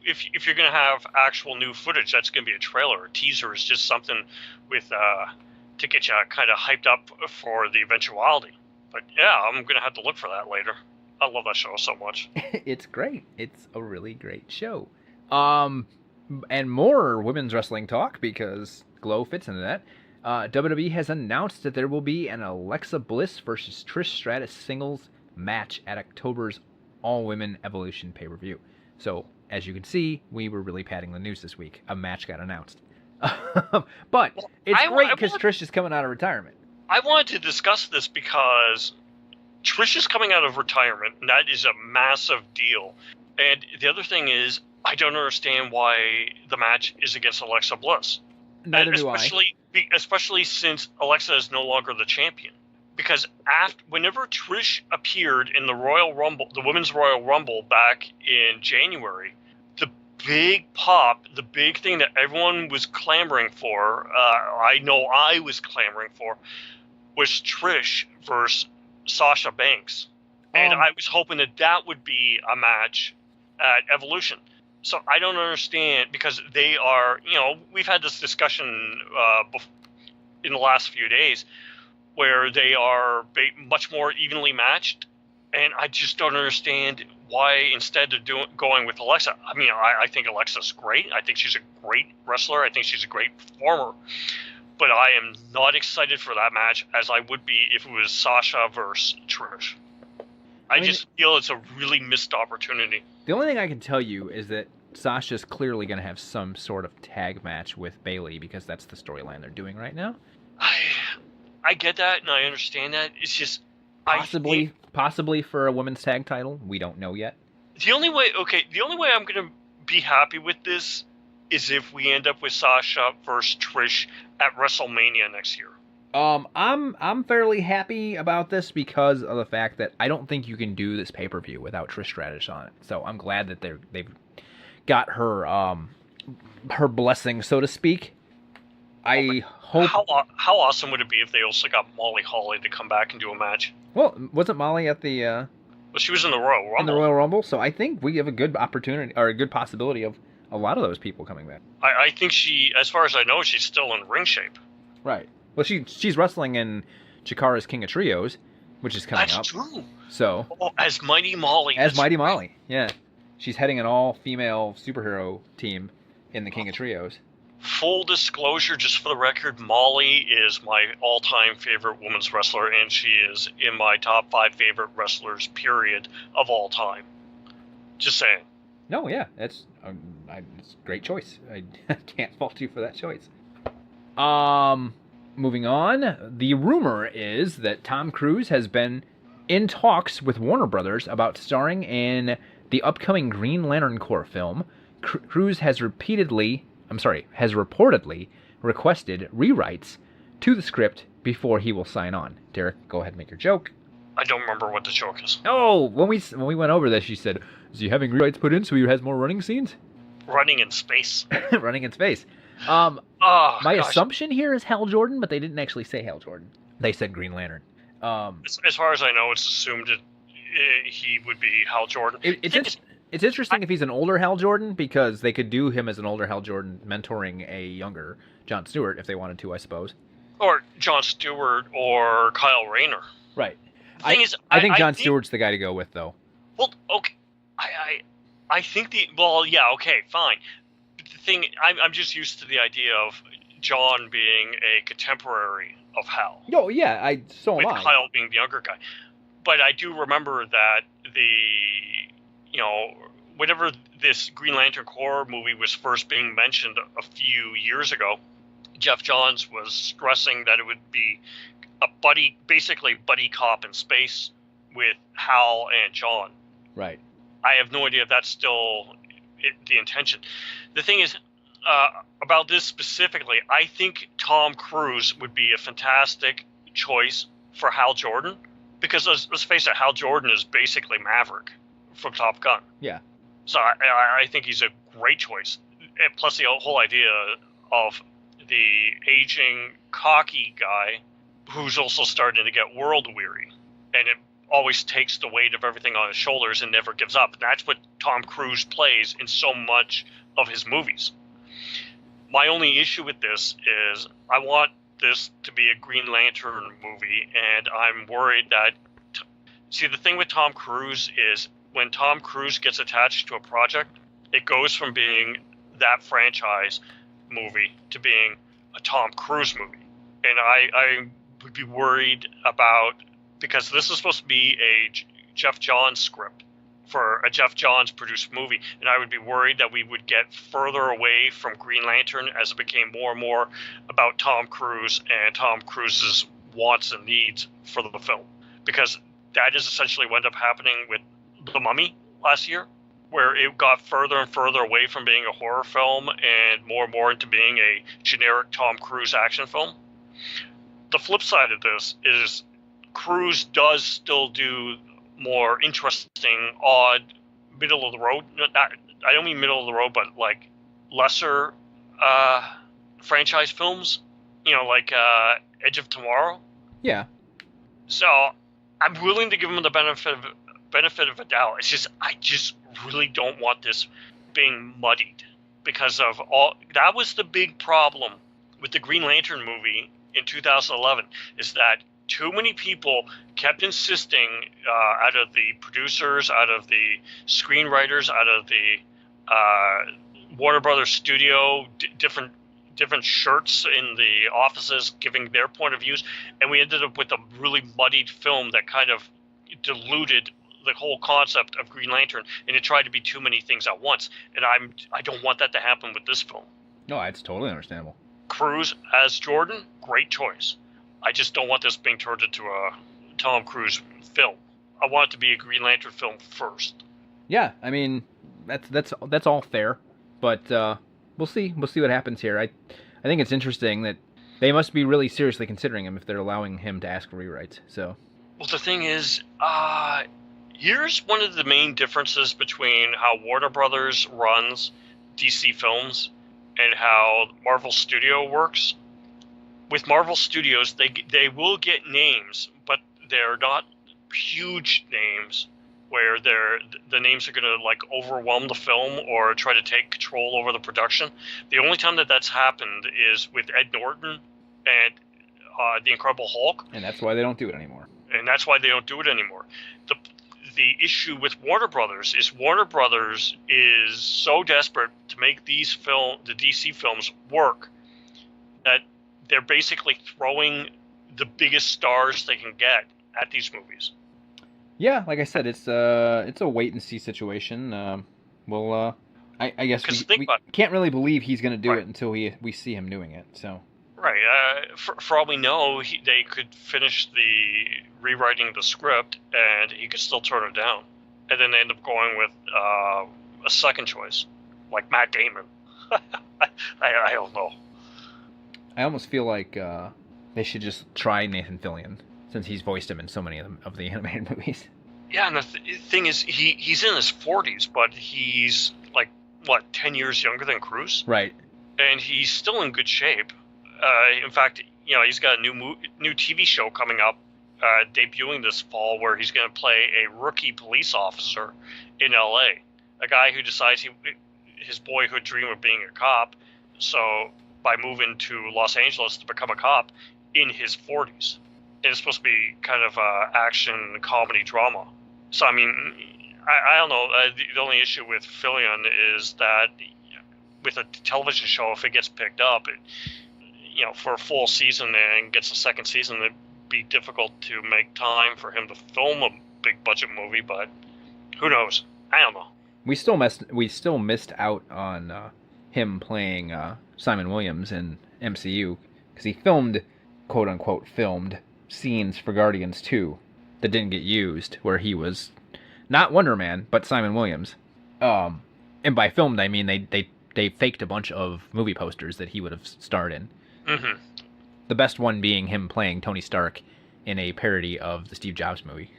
if you're going to have actual new footage, that's going to be a trailer. A teaser is just something with to get you kind of hyped up for the eventuality. But yeah, I'm going to have to look for that later. I love that show so much. It's great. It's a really great show. And more women's wrestling talk, because Glow fits into that. WWE has announced that there will be an Alexa Bliss versus Trish Stratus singles match at October's all-women Evolution pay-per-view. So, as you can see, we were really padding the news this week. A match got announced. But it's great because Trish is coming out of retirement. I wanted to discuss this because Trish is coming out of retirement, and that is a massive deal. And the other thing is, I don't understand why the match is against Alexa Bliss. Neither do I. Especially since Alexa is no longer the champion. Because whenever Trish appeared in the Royal Rumble, the Women's Royal Rumble back in January, the big pop, the big thing that everyone was clamoring for, I know I was clamoring for, was Trish versus Sasha Banks. And I was hoping that would be a match at Evolution. So I don't understand, because they are, we've had this discussion in the last few days, where they are much more evenly matched, and I just don't understand why instead of going with Alexa. I mean, I think Alexa's great. I think she's a great wrestler. I think she's a great performer. But I am not excited for that match as I would be if it was Sasha versus Trish. I just feel it's a really missed opportunity. The only thing I can tell you is that Sasha's clearly going to have some sort of tag match with Bayley, because that's the storyline they're doing right now. I get that, and I understand that. It's just possibly for a women's tag title. We don't know yet. The only way I'm going to be happy with this is if we end up with Sasha versus Trish at WrestleMania next year. I'm fairly happy about this because of the fact that I don't think you can do this pay-per-view without Trish Stratus on it. So I'm glad that they've got her blessing, so to speak. I hope. How awesome would it be if they also got Molly Holly to come back and do a match? Well, wasn't Molly at the? Well, she was in the Royal Rumble. In the Royal Rumble, so I think we have a good opportunity or a good possibility of a lot of those people coming back. I think she, as far as I know, she's still in ring shape. Right. Well, she's wrestling in Chikara's King of Trios, which is coming up. That's true. So. As Mighty Molly. Molly, yeah. She's heading an all-female superhero team in the King of Trios. Full disclosure, just for the record, Molly is my all-time favorite women's wrestler, and she is in my top 5 favorite wrestlers, period, of all time. Just saying. No, yeah, it's a great choice. I can't fault you for that choice. Moving on, the rumor is that Tom Cruise has been in talks with Warner Brothers about starring in the upcoming Green Lantern Corps film. Cruise has reportedly requested rewrites to the script before he will sign on. Derek, go ahead and make your joke. I don't remember what the joke is. Oh, when we went over this, you said, is he having rewrites put in so he has more running scenes? Running in space. Running in space. My assumption here is Hal Jordan, but they didn't actually say Hal Jordan. They said Green Lantern. As far as I know, it's assumed he would be Hal Jordan. It's interesting if he's an older Hal Jordan, because they could do him as an older Hal Jordan mentoring a younger Jon Stewart if they wanted to, I suppose. Or Jon Stewart or Kyle Rayner. Right. I think Jon Stewart's the guy to go with, though. Well, okay. I think okay, fine. But the thing, I'm just used to the idea of Jon being a contemporary of Hal. Oh, yeah, so am I. With Kyle being the younger guy. But I do remember that whenever this Green Lantern Corps movie was first being mentioned a few years ago, Jeff Johns was stressing that it would be basically buddy cop in space with Hal and Jon. Right. I have no idea if that's still the intention. The thing is, about this specifically, I think Tom Cruise would be a fantastic choice for Hal Jordan, because let's face it, Hal Jordan is basically Maverick from Top Gun. Yeah. So I think he's a great choice. And plus the whole idea of the aging, cocky guy who's also starting to get world weary, and it always takes the weight of everything on his shoulders and never gives up. That's what Tom Cruise plays in so much of his movies. My only issue with this is I want this to be a Green Lantern movie, and I'm worried that... See, the thing with Tom Cruise is when Tom Cruise gets attached to a project, it goes from being that franchise movie to being a Tom Cruise movie. And I would be worried about, because this is supposed to be a Jeff Johns script for a Jeff Johns produced movie, and I would be worried that we would get further away from Green Lantern as it became more and more about Tom Cruise and Tom Cruise's wants and needs for the film. Because that is essentially what ended up happening with The Mummy last year, where it got further and further away from being a horror film and more into being a generic Tom Cruise action film. The flip side of this is Cruise does still do more interesting, odd, middle of the road. I don't mean middle of the road, but like lesser franchise films. Like Edge of Tomorrow. Yeah. So I'm willing to give him the benefit of a doubt. It's just I just really don't want this being muddied because of all. That was the big problem with the Green Lantern movie in 2011, is that too many people kept insisting, out of the producers, out of the screenwriters, out of the Warner Brothers studio, different shirts in the offices giving their point of views, and we ended up with a really muddied film that kind of diluted the whole concept of Green Lantern, and it tried to be too many things at once. And I don't want that to happen with this film. No, it's totally understandable. Cruise as Jordan, great choice. I just don't want this being turned into a Tom Cruise film. I want it to be a Green Lantern film first. Yeah, I mean, that's all fair, but we'll see what happens here. I think it's interesting that they must be really seriously considering him if they're allowing him to ask for rewrites. So, well, the thing is, here's one of the main differences between how Warner Brothers runs DC films and how Marvel Studio works. With Marvel Studios, they will get names, but they're not huge names where the names are going to like overwhelm the film or try to take control over the production. The only time that's happened is with Ed Norton and The Incredible Hulk. And that's why they don't do it anymore. The issue with Warner Brothers is so desperate to make the DC films work that they're basically throwing the biggest stars they can get at these movies. Yeah, like I said, it's a wait and see situation. I guess we can't really believe he's going to do it until we see him doing it. So. Right. For all we know, they could finish the rewriting the script, and he could still turn it down, and then they end up going with a second choice, like Matt Damon. I don't know. I almost feel like they should just try Nathan Fillion, since he's voiced him in so many of the animated movies. Yeah, and the thing is, he's in his 40s, but he's like, 10 years younger than Cruise? Right. And he's still in good shape. In fact, he's got a new TV show coming up, debuting this fall, where he's going to play a rookie police officer in L.A., a guy who decides his boyhood dream of being a cop, so by moving to Los Angeles to become a cop in his 40s. And it's supposed to be kind of action, comedy, drama. So, I mean, I don't know. The only issue with Fillion is that with a television show, if it gets picked up, for a full season and gets a second season, it'd be difficult to make time for him to film a big budget movie, but who knows? I don't know. We still missed out on him playing Simon Williams in MCU, because he filmed, quote unquote, scenes for Guardians 2 that didn't get used, where he was not Wonder Man, but Simon Williams. And by filmed, I mean they faked a bunch of movie posters that he would have starred in. Mm-hmm. The best one being him playing Tony Stark in a parody of the Steve Jobs movie.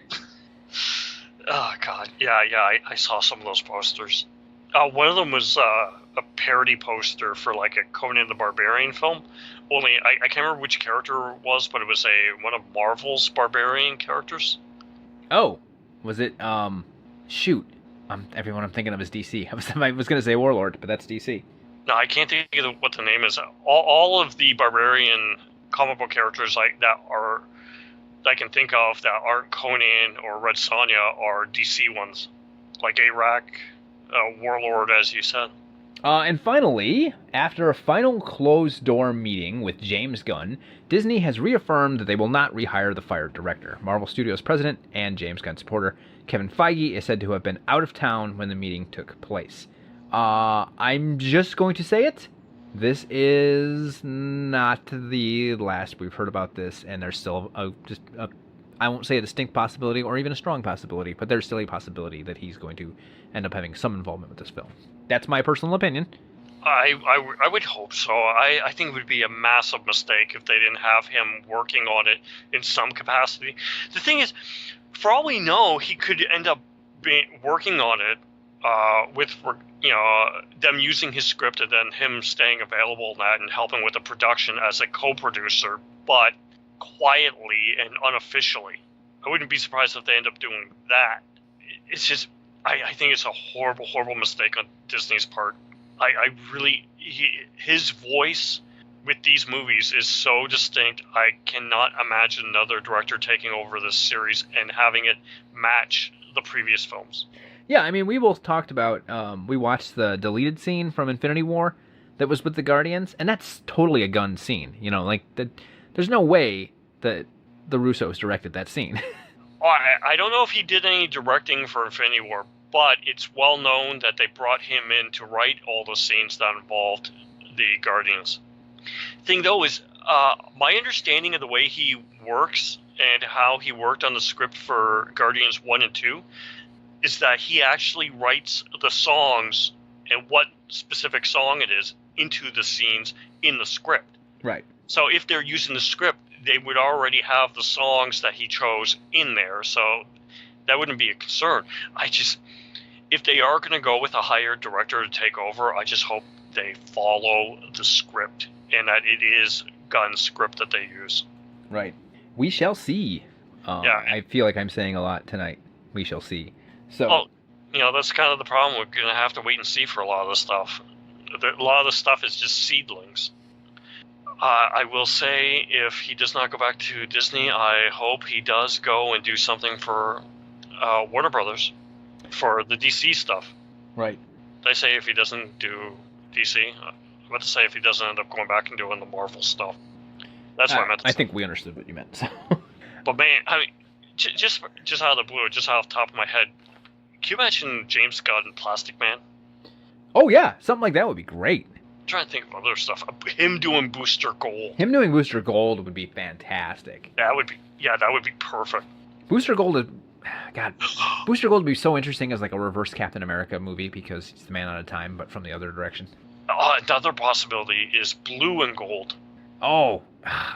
Oh, God. Yeah, I saw some of those posters. One of them was a parody poster for, like, a Conan the Barbarian film. Only, I can't remember which character it was, but it was one of Marvel's barbarian characters. Oh, was it, shoot. Everyone I'm thinking of is DC. I was going to say Warlord, but that's DC. No, I can't think of what the name is. All of the barbarian comic book characters that I can think of that aren't Conan or Red Sonja are DC ones, like Arak, Warlord, as you said. And finally, after a final closed-door meeting with James Gunn, Disney has reaffirmed that they will not rehire the fired director. Marvel Studios president and James Gunn supporter Kevin Feige is said to have been out of town when the meeting took place. I'm just going to say it. This is not the last we've heard about this, and there's still I won't say a distinct possibility or even a strong possibility, but there's still a possibility that he's going to end up having some involvement with this film. That's my personal opinion. I would hope so. I think it would be a massive mistake if they didn't have him working on it in some capacity. The thing is, for all we know, he could end up working on it with them using his script and then him staying available in that and helping with the production as a co-producer, but quietly and unofficially. I wouldn't be surprised if they end up doing that. It's just, I think it's a horrible, horrible mistake on Disney's part. His voice with these movies is so distinct. I cannot imagine another director taking over this series and having it match the previous films. Yeah, I mean, we both talked about, we watched the deleted scene from Infinity War that was with the Guardians, and that's totally a Gunn scene. You know, like, there's no way that the Russos directed that scene. I don't know if he did any directing for Infinity War, but it's well known that they brought him in to write all the scenes that involved the Guardians. Thing, though, is my understanding of the way he works and how he worked on the script for Guardians 1 and 2 is that he actually writes the songs and what specific song it is into the scenes in the script. Right. So if they're using the script, they would already have the songs that he chose in there, so that wouldn't be a concern. If they are going to go with a hired director to take over, I just hope they follow the script and that it is Gunn's script that they use. Right. We shall see. Yeah. I feel like I'm saying a lot tonight. We shall see. So, well, that's kind of the problem. We're going to have to wait and see for a lot of the stuff. A lot of the stuff is just seedlings. I will say, if he does not go back to Disney, I hope he does go and do something for Warner Brothers for the DC stuff. Right. Did I say if he doesn't do DC? I'm about to say if he doesn't end up going back and doing the Marvel stuff. That's what I meant to say. I think we understood what you meant. So. But man, I mean, just out of the blue, just off the top of my head, can you imagine James Gunn and Plastic Man? Oh yeah, something like that would be great. I'm trying to think of other stuff. Him doing Booster Gold. Him doing Booster Gold would be fantastic. That would be perfect. Booster Gold is, God, Booster Gold would be so interesting as like a reverse Captain America movie because he's the man out of time, but from the other direction. Another possibility is Blue and Gold. Oh,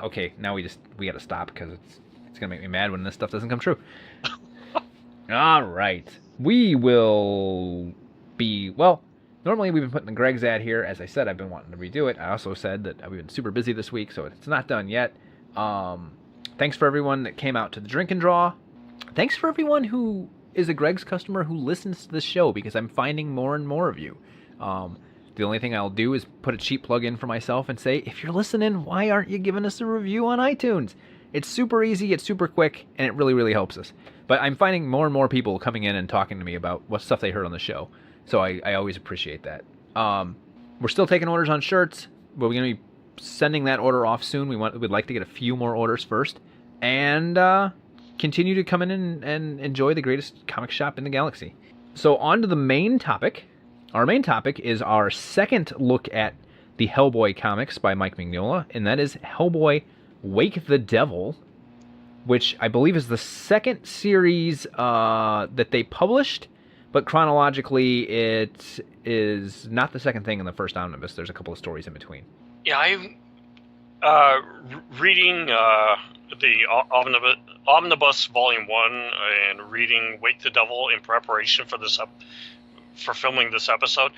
okay. Now we got to stop because it's gonna make me mad when this stuff doesn't come true. All right, we will be well. Normally, we've been putting the Greg's ad here. As I said, I've been wanting to redo it. I also said that we've been super busy this week, so it's not done yet. Thanks for everyone that came out to the drink and draw. Thanks for everyone who is a Greg's customer who listens to the show, because I'm finding more and more of you. The only thing I'll do is put a cheap plug in for myself and say, if you're listening, why aren't you giving us a review on iTunes? It's super easy, it's super quick, and it really, really helps us. But I'm finding more and more people coming in and talking to me about what stuff they heard on the show. So I always appreciate that. We're still taking orders on shirts, but we're going to be sending that order off soon. We'd like to get a few more orders first. And continue to come in and enjoy the greatest comic shop in the galaxy. So on to the main topic. Our main topic is our second look at the Hellboy comics by Mike Mignola, and that is Hellboy Wake the Devil, which I believe is the second series that they published But chronologically, it is not the second thing in the first omnibus. There's a couple of stories in between. Yeah, I'm reading the Omnibus Volume 1 and reading Wake the Devil in preparation for this for filming this episode.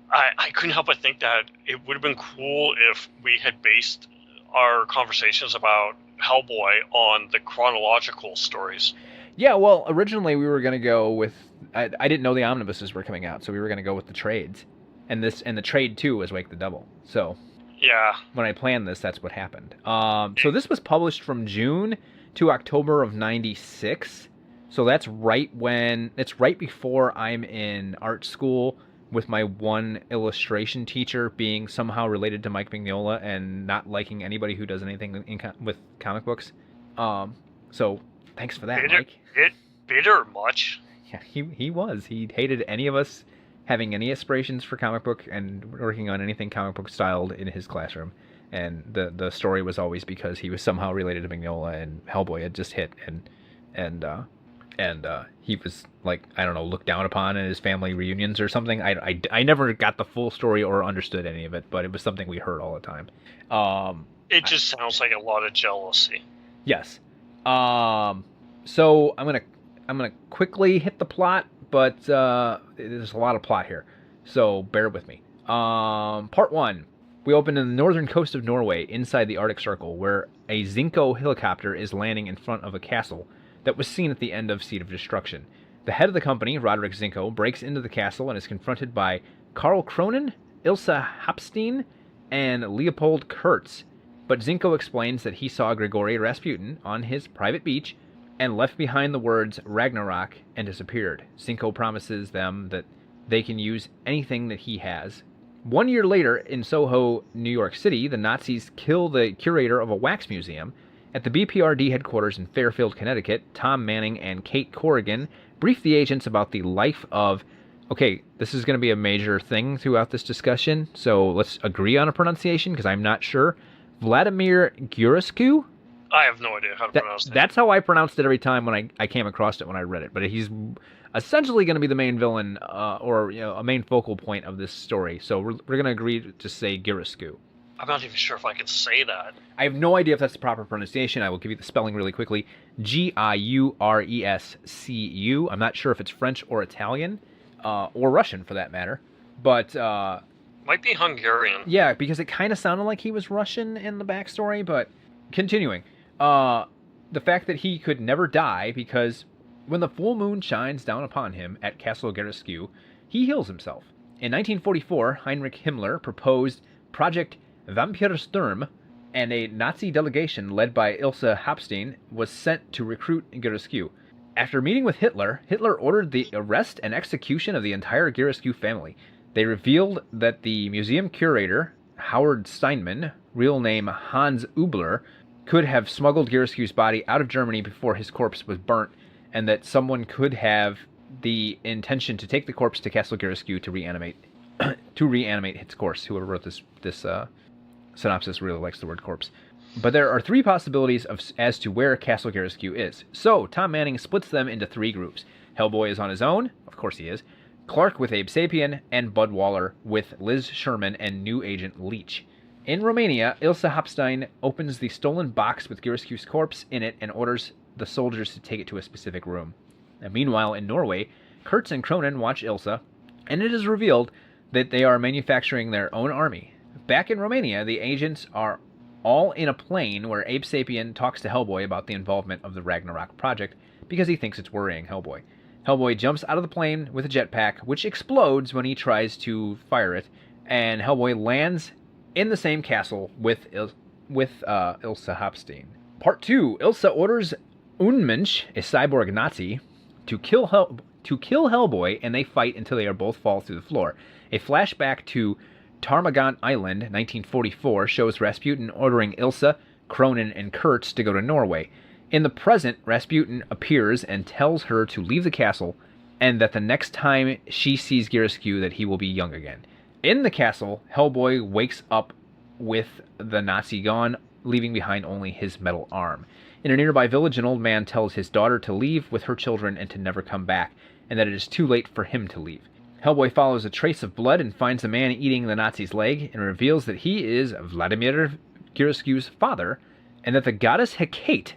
I couldn't help but think that it would have been cool if we had based our conversations about Hellboy on the chronological stories. Yeah, well, originally we were going to go with... I didn't know the omnibuses were coming out, so we were going to go with the trades. And the trade, too, was Wake the Devil. So... yeah. When I planned this, that's what happened. So this was published from June to October of 96. So that's right before I'm in art school with my one illustration teacher being somehow related to Mike Mignola and not liking anybody who does anything with comic books. So thanks for that, Mike. Bitter much? Yeah, he was. He hated any of us having any aspirations for comic book and working on anything comic book styled in his classroom. And the story was always because he was somehow related to Mignola and Hellboy had just hit and he was, like, I don't know, looked down upon in his family reunions or something. I never got the full story or understood any of it, but it was something we heard all the time. It just sounds like a lot of jealousy. Yes. So I'm gonna quickly hit the plot, but there's a lot of plot here, so bear with me. Part 1. We open in the northern coast of Norway, inside the Arctic Circle, where a Zinco helicopter is landing in front of a castle that was seen at the end of Seed of Destruction. The head of the company, Roderick Zinco, breaks into the castle and is confronted by Karl Cronin, Ilsa Hapstein, and Leopold Kurtz. But Zinco explains that he saw Grigory Rasputin on his private beach and left behind the words Ragnarok and disappeared. Zinco promises them that they can use anything that he has. 1 year later, in Soho, New York City, the Nazis kill the curator of a wax museum. At the BPRD headquarters in Fairfield, Connecticut, Tom Manning and Kate Corrigan brief the agents about the life of... Okay, this is going to be a major thing throughout this discussion, so let's agree on a pronunciation, because I'm not sure. Vladimir Gurescu? I have no idea how to pronounce that. That's how I pronounced it every time when I came across it when I read it. But he's essentially going to be the main villain, or a main focal point of this story. So we're going to agree to say Gurescu. I'm not even sure if I can say that. I have no idea if that's the proper pronunciation. I will give you the spelling really quickly. Giurescu. I'm not sure if it's French or Italian, or Russian for that matter. But might be Hungarian. Yeah, because it kind of sounded like he was Russian in the backstory. But continuing. The fact that he could never die because when the full moon shines down upon him at Castle Gurescu, he heals himself. In 1944, Heinrich Himmler proposed Project Vampirsturm, and a Nazi delegation led by Ilsa Hapstein was sent to recruit Gurescu. After meeting with Hitler, Hitler ordered the arrest and execution of the entire Gurescu family. They revealed that the museum curator, Howard Steinman, real name Hans Ubler, could have smuggled Gurescu's body out of Germany before his corpse was burnt, and that someone could have the intention to take the corpse to Castle Gurescu to reanimate its corpse. Whoever wrote this synopsis really likes the word corpse. But there are 3 possibilities as to where Castle Gurescu is. So Tom Manning splits them into 3 groups. Hellboy is on his own, of course he is. Clark with Abe Sapien, and Bud Waller with Liz Sherman and new agent Leach. In Romania, Ilsa Hapstein opens the stolen box with Gurescu's corpse in it and orders the soldiers to take it to a specific room. And meanwhile, in Norway, Kurtz and Cronin watch Ilsa, and it is revealed that they are manufacturing their own army. Back in Romania, the agents are all in a plane where Abe Sapien talks to Hellboy about the involvement of the Ragnarok project because he thinks it's worrying Hellboy. Hellboy jumps out of the plane with a jetpack, which explodes when he tries to fire it, and Hellboy lands in the same castle with Ilsa Hapstein. Part 2. Ilsa orders Unmensch, a cyborg Nazi, to kill Hellboy, and they fight until they are both fall through the floor. A flashback to Tarmagant Island, 1944, shows Rasputin ordering Ilsa, Cronin, and Kurtz to go to Norway. In the present, Rasputin appears and tells her to leave the castle, and that the next time she sees Gurescu that he will be young again. In the castle, Hellboy wakes up with the Nazi gone, leaving behind only his metal arm. In a nearby village, an old man tells his daughter to leave with her children and to never come back, and that it is too late for him to leave. Hellboy follows a trace of blood and finds a man eating the Nazi's leg and reveals that he is Vladimir Girescu's father, and that the goddess Hecate,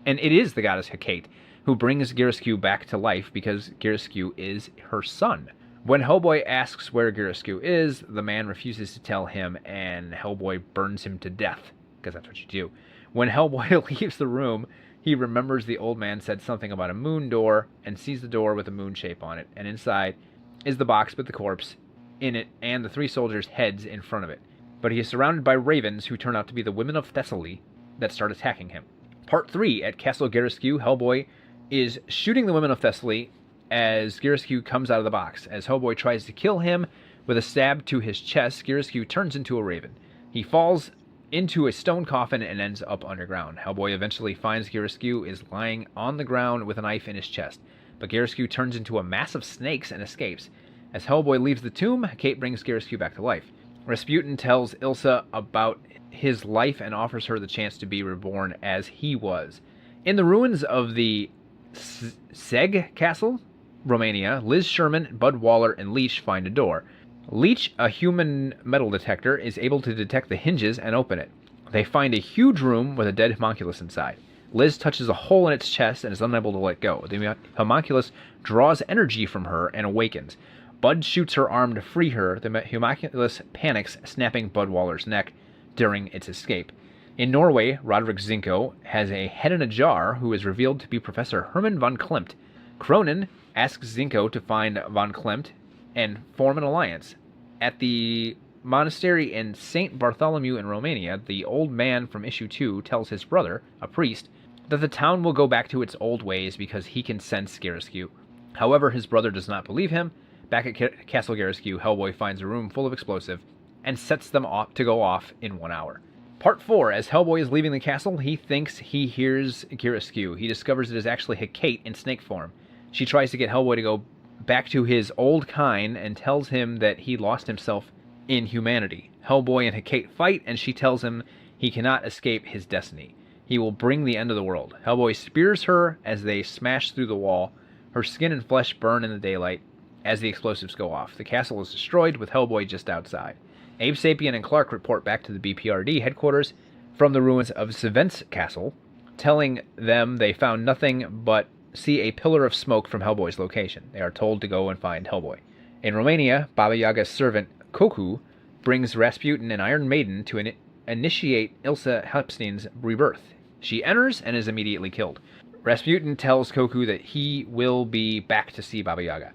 it is the goddess Hecate, who brings Girescu back to life because Girescu is her son. When Hellboy asks where Girescu is, the man refuses to tell him, and Hellboy burns him to death, because that's what you do. When Hellboy leaves the room, he remembers the old man said something about a moon door, and sees the door with a moon shape on it, and inside is the box with the corpse in it and the 3 soldiers' heads in front of it. But he is surrounded by ravens who turn out to be the women of Thessaly that start attacking him. Part 3, at Castle Girescu, Hellboy is shooting the women of Thessaly as Girescu comes out of the box. As Hellboy tries to kill him with a stab to his chest, Girescu turns into a raven. He falls into a stone coffin and ends up underground. Hellboy eventually finds Girescu is lying on the ground with a knife in his chest, but Girescu turns into a mass of snakes and escapes. As Hellboy leaves the tomb, Kate brings Girescu back to life. Rasputin tells Ilsa about his life and offers her the chance to be reborn as he was. In the ruins of the Seg Castle, Romania, Liz Sherman, Bud Waller, and Leech find a door. Leech, a human metal detector, is able to detect the hinges and open it. They find a huge room with a dead homunculus inside. Liz touches a hole in its chest and is unable to let go. The homunculus draws energy from her and awakens. Bud shoots her arm to free her. The homunculus panics, snapping Bud Waller's neck during its escape. In Norway, Roderick Zinko has a head in a jar who is revealed to be Professor Herman von Klimt. Cronin asks Zinko to find von Klimt and form an alliance. At the monastery in St. Bartholomew in Romania, the old man from issue 2 tells his brother, a priest, that the town will go back to its old ways because he can sense Girescu. However, his brother does not believe him. Back at Castle Girescu, Hellboy finds a room full of explosive and sets them off to go off in 1 hour. Part 4. As Hellboy is leaving the castle, he thinks he hears Girescu. He discovers it is actually Hecate in snake form. She tries to get Hellboy to go back to his old kind and tells him that he lost himself in humanity. Hellboy and Hecate fight, and she tells him he cannot escape his destiny. He will bring the end of the world. Hellboy spears her as they smash through the wall. Her skin and flesh burn in the daylight as the explosives go off. The castle is destroyed, with Hellboy just outside. Abe Sapien and Clark report back to the BPRD headquarters from the ruins of Svent's castle, telling them they found nothing but see a pillar of smoke from Hellboy's location. They are told to go and find Hellboy. In Romania, Baba Yaga's servant, Koku, brings Rasputin and Iron Maiden to initiate Ilsa Hepstein's rebirth. She enters and is immediately killed. Rasputin tells Koku that he will be back to see Baba Yaga.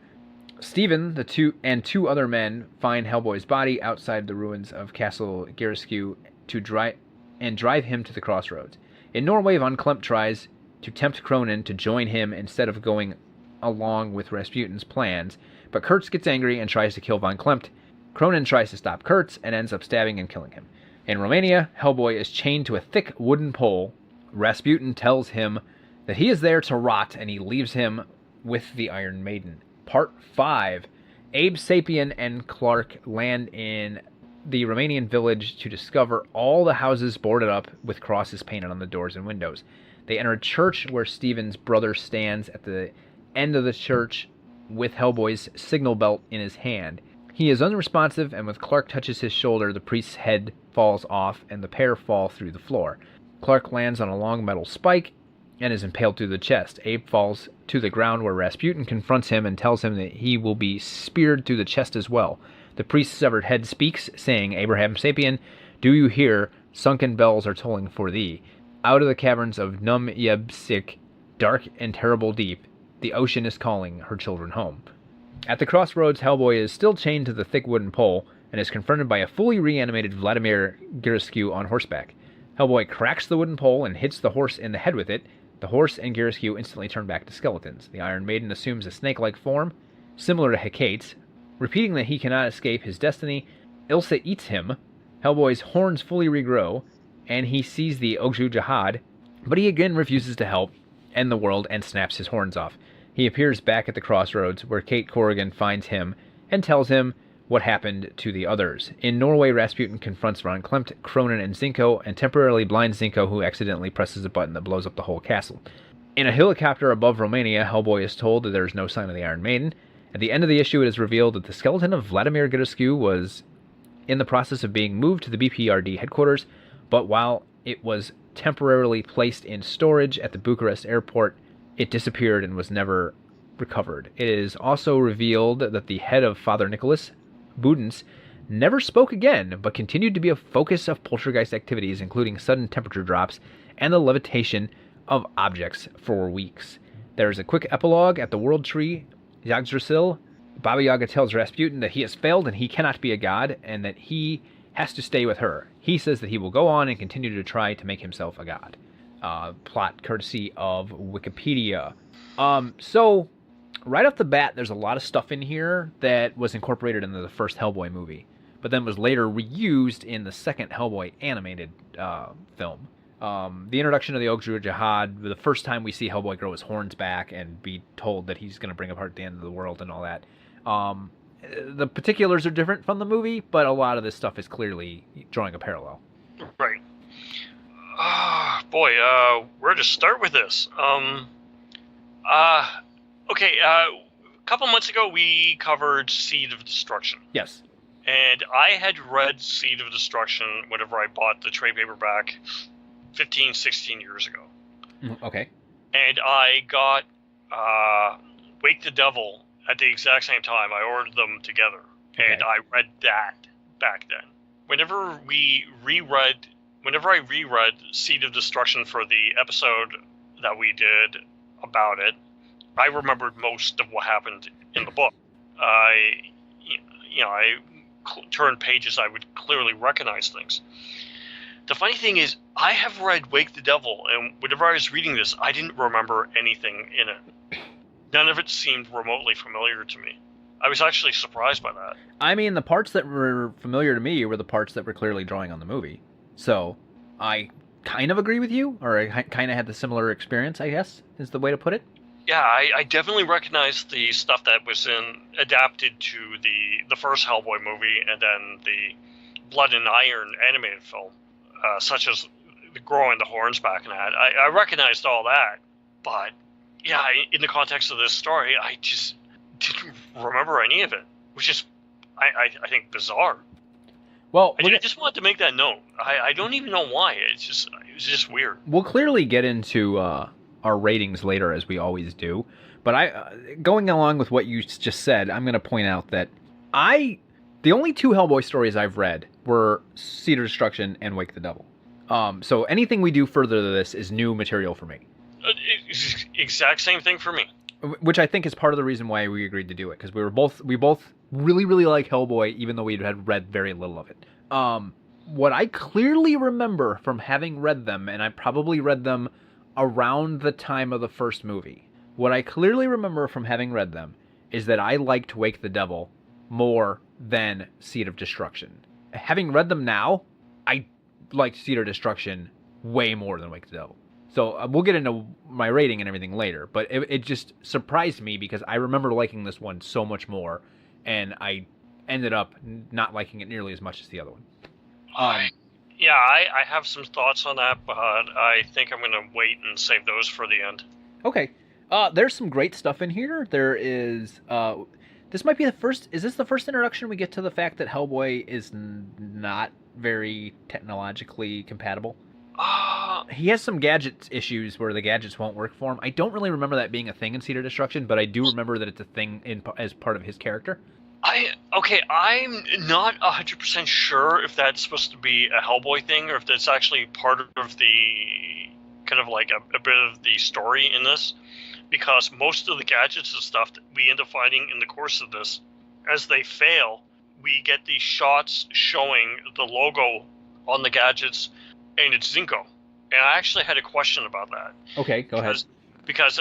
Stephen, two other men find Hellboy's body outside the ruins of Castle Girescu to drive him to the crossroads. In Norway, von Klimt tries to tempt Cronin to join him instead of going along with Rasputin's plans, but Kurtz gets angry and tries to kill von Klimt. Cronin tries to stop Kurtz and ends up stabbing and killing him. In Romania, Hellboy is chained to a thick wooden pole. Rasputin tells him that he is there to rot, and he leaves him with the Iron Maiden. Part 5. Abe Sapien and Clark land in the Romanian village to discover all the houses boarded up with crosses painted on the doors and windows. They enter a church where Stephen's brother stands at the end of the church with Hellboy's signal belt in his hand. He is unresponsive, and when Clark touches his shoulder, the priest's head falls off and the pair fall through the floor. Clark lands on a long metal spike and is impaled through the chest. Abe falls to the ground where Rasputin confronts him and tells him that he will be speared through the chest as well. The priest's severed head speaks, saying, "Abraham Sapien, do you hear? Sunken bells are tolling for thee. Out of the caverns of Num-Yeb-Sik, dark and terrible deep, the ocean is calling her children home." At the crossroads, Hellboy is still chained to the thick wooden pole and is confronted by a fully reanimated Vladimir Girescu on horseback. Hellboy cracks the wooden pole and hits the horse in the head with it. The horse and Girescu instantly turn back to skeletons. The Iron Maiden assumes a snake-like form, similar to Hecate's. Repeating that he cannot escape his destiny, Ilsa eats him. Hellboy's horns fully regrow, and he sees the Ogju Jihad, but he again refuses to help end the world and snaps his horns off. He appears back at the crossroads, where Kate Corrigan finds him and tells him what happened to the others. In Norway, Rasputin confronts von Klimt, Cronin, and Zinko, and temporarily blinds Zinko, who accidentally presses a button that blows up the whole castle. In a helicopter above Romania, Hellboy is told that there is no sign of the Iron Maiden. At the end of the issue, it is revealed that the skeleton of Vladimir Gudescu was in the process of being moved to the BPRD headquarters, but while it was temporarily placed in storage at the Bucharest airport, it disappeared and was never recovered. It is also revealed that the head of Father Nicholas, Budens, never spoke again, but continued to be a focus of poltergeist activities, including sudden temperature drops and the levitation of objects for weeks. There is a quick epilogue at the World Tree. Yggdrasil, Baba Yaga tells Rasputin that he has failed and he cannot be a god, and that he has to stay with her. He says that he will go on and continue to try to make himself a god. Plot courtesy of Wikipedia. So, right off the bat, there's a lot of stuff in here that was incorporated into the first Hellboy movie, but then was later reused in the second Hellboy animated film. The introduction of the Ogdru Jihad, the first time we see Hellboy grow his horns back and be told that he's going to bring apart the end of the world and all that. The particulars are different from the movie, but a lot of this stuff is clearly drawing a parallel. Right. Boy, where to start with this? Okay, a couple months ago we covered Seed of Destruction. Yes. And I had read Seed of Destruction whenever I bought the trade paperback 15, 16 years ago. Okay. And I got Wake the Devil at the exact same time. I ordered them together. Okay. And I read that back then. Whenever I reread Seed of Destruction for the episode that we did about it, I remembered most of what happened in the book. I turned pages, I would clearly recognize things. The funny thing is, I have read Wake the Devil, and whenever I was reading this, I didn't remember anything in it. None of it seemed remotely familiar to me. I was actually surprised by that. I mean, the parts that were familiar to me were the parts that were clearly drawing on the movie. So, I kind of agree with you, or I kind of had the similar experience, I guess, is the way to put it. Yeah, I definitely recognized the stuff that was adapted to the first Hellboy movie, and then the Blood and Iron animated film. Such as growing the horns back and that. I recognized all that, but yeah, in the context of this story, I just didn't remember any of it, which is, I think, bizarre. Well, I just wanted to make that note. I don't even know why. It was just weird. We'll clearly get into our ratings later, as we always do, but going along with what you just said, I'm going to point out that the only two Hellboy stories I've read were Seed of Destruction and Wake the Devil. So anything we do further to this is new material for me. Exact same thing for me. Which I think is part of the reason why we agreed to do it, because we both really, really like Hellboy, even though we had read very little of it. What I clearly remember from having read them, and I probably read them around the time of the first movie, what I clearly remember from having read them is that I liked Wake the Devil more than Seed of Destruction. Having read them now, I liked Seed of Destruction way more than Wake the Devil. So we'll get into my rating and everything later, but it just surprised me because I remember liking this one so much more, and I ended up not liking it nearly as much as the other one. I have some thoughts on that, but I think I'm going to wait and save those for the end. Okay. There's some great stuff in here. There is... This might be the first... Is this the first introduction we get to the fact that Hellboy is not very technologically compatible? He has some gadget issues where the gadgets won't work for him. I don't really remember that being a thing in Seed of Destruction, but I do remember that it's a thing as part of his character. I'm not 100% sure if that's supposed to be a Hellboy thing or if that's actually part of the kind of like a bit of the story in this, because most of the gadgets and stuff that we end up finding in the course of this, as they fail, we get these shots showing the logo on the gadgets, and it's Zinco. And I actually had a question about that. Okay, go ahead. Because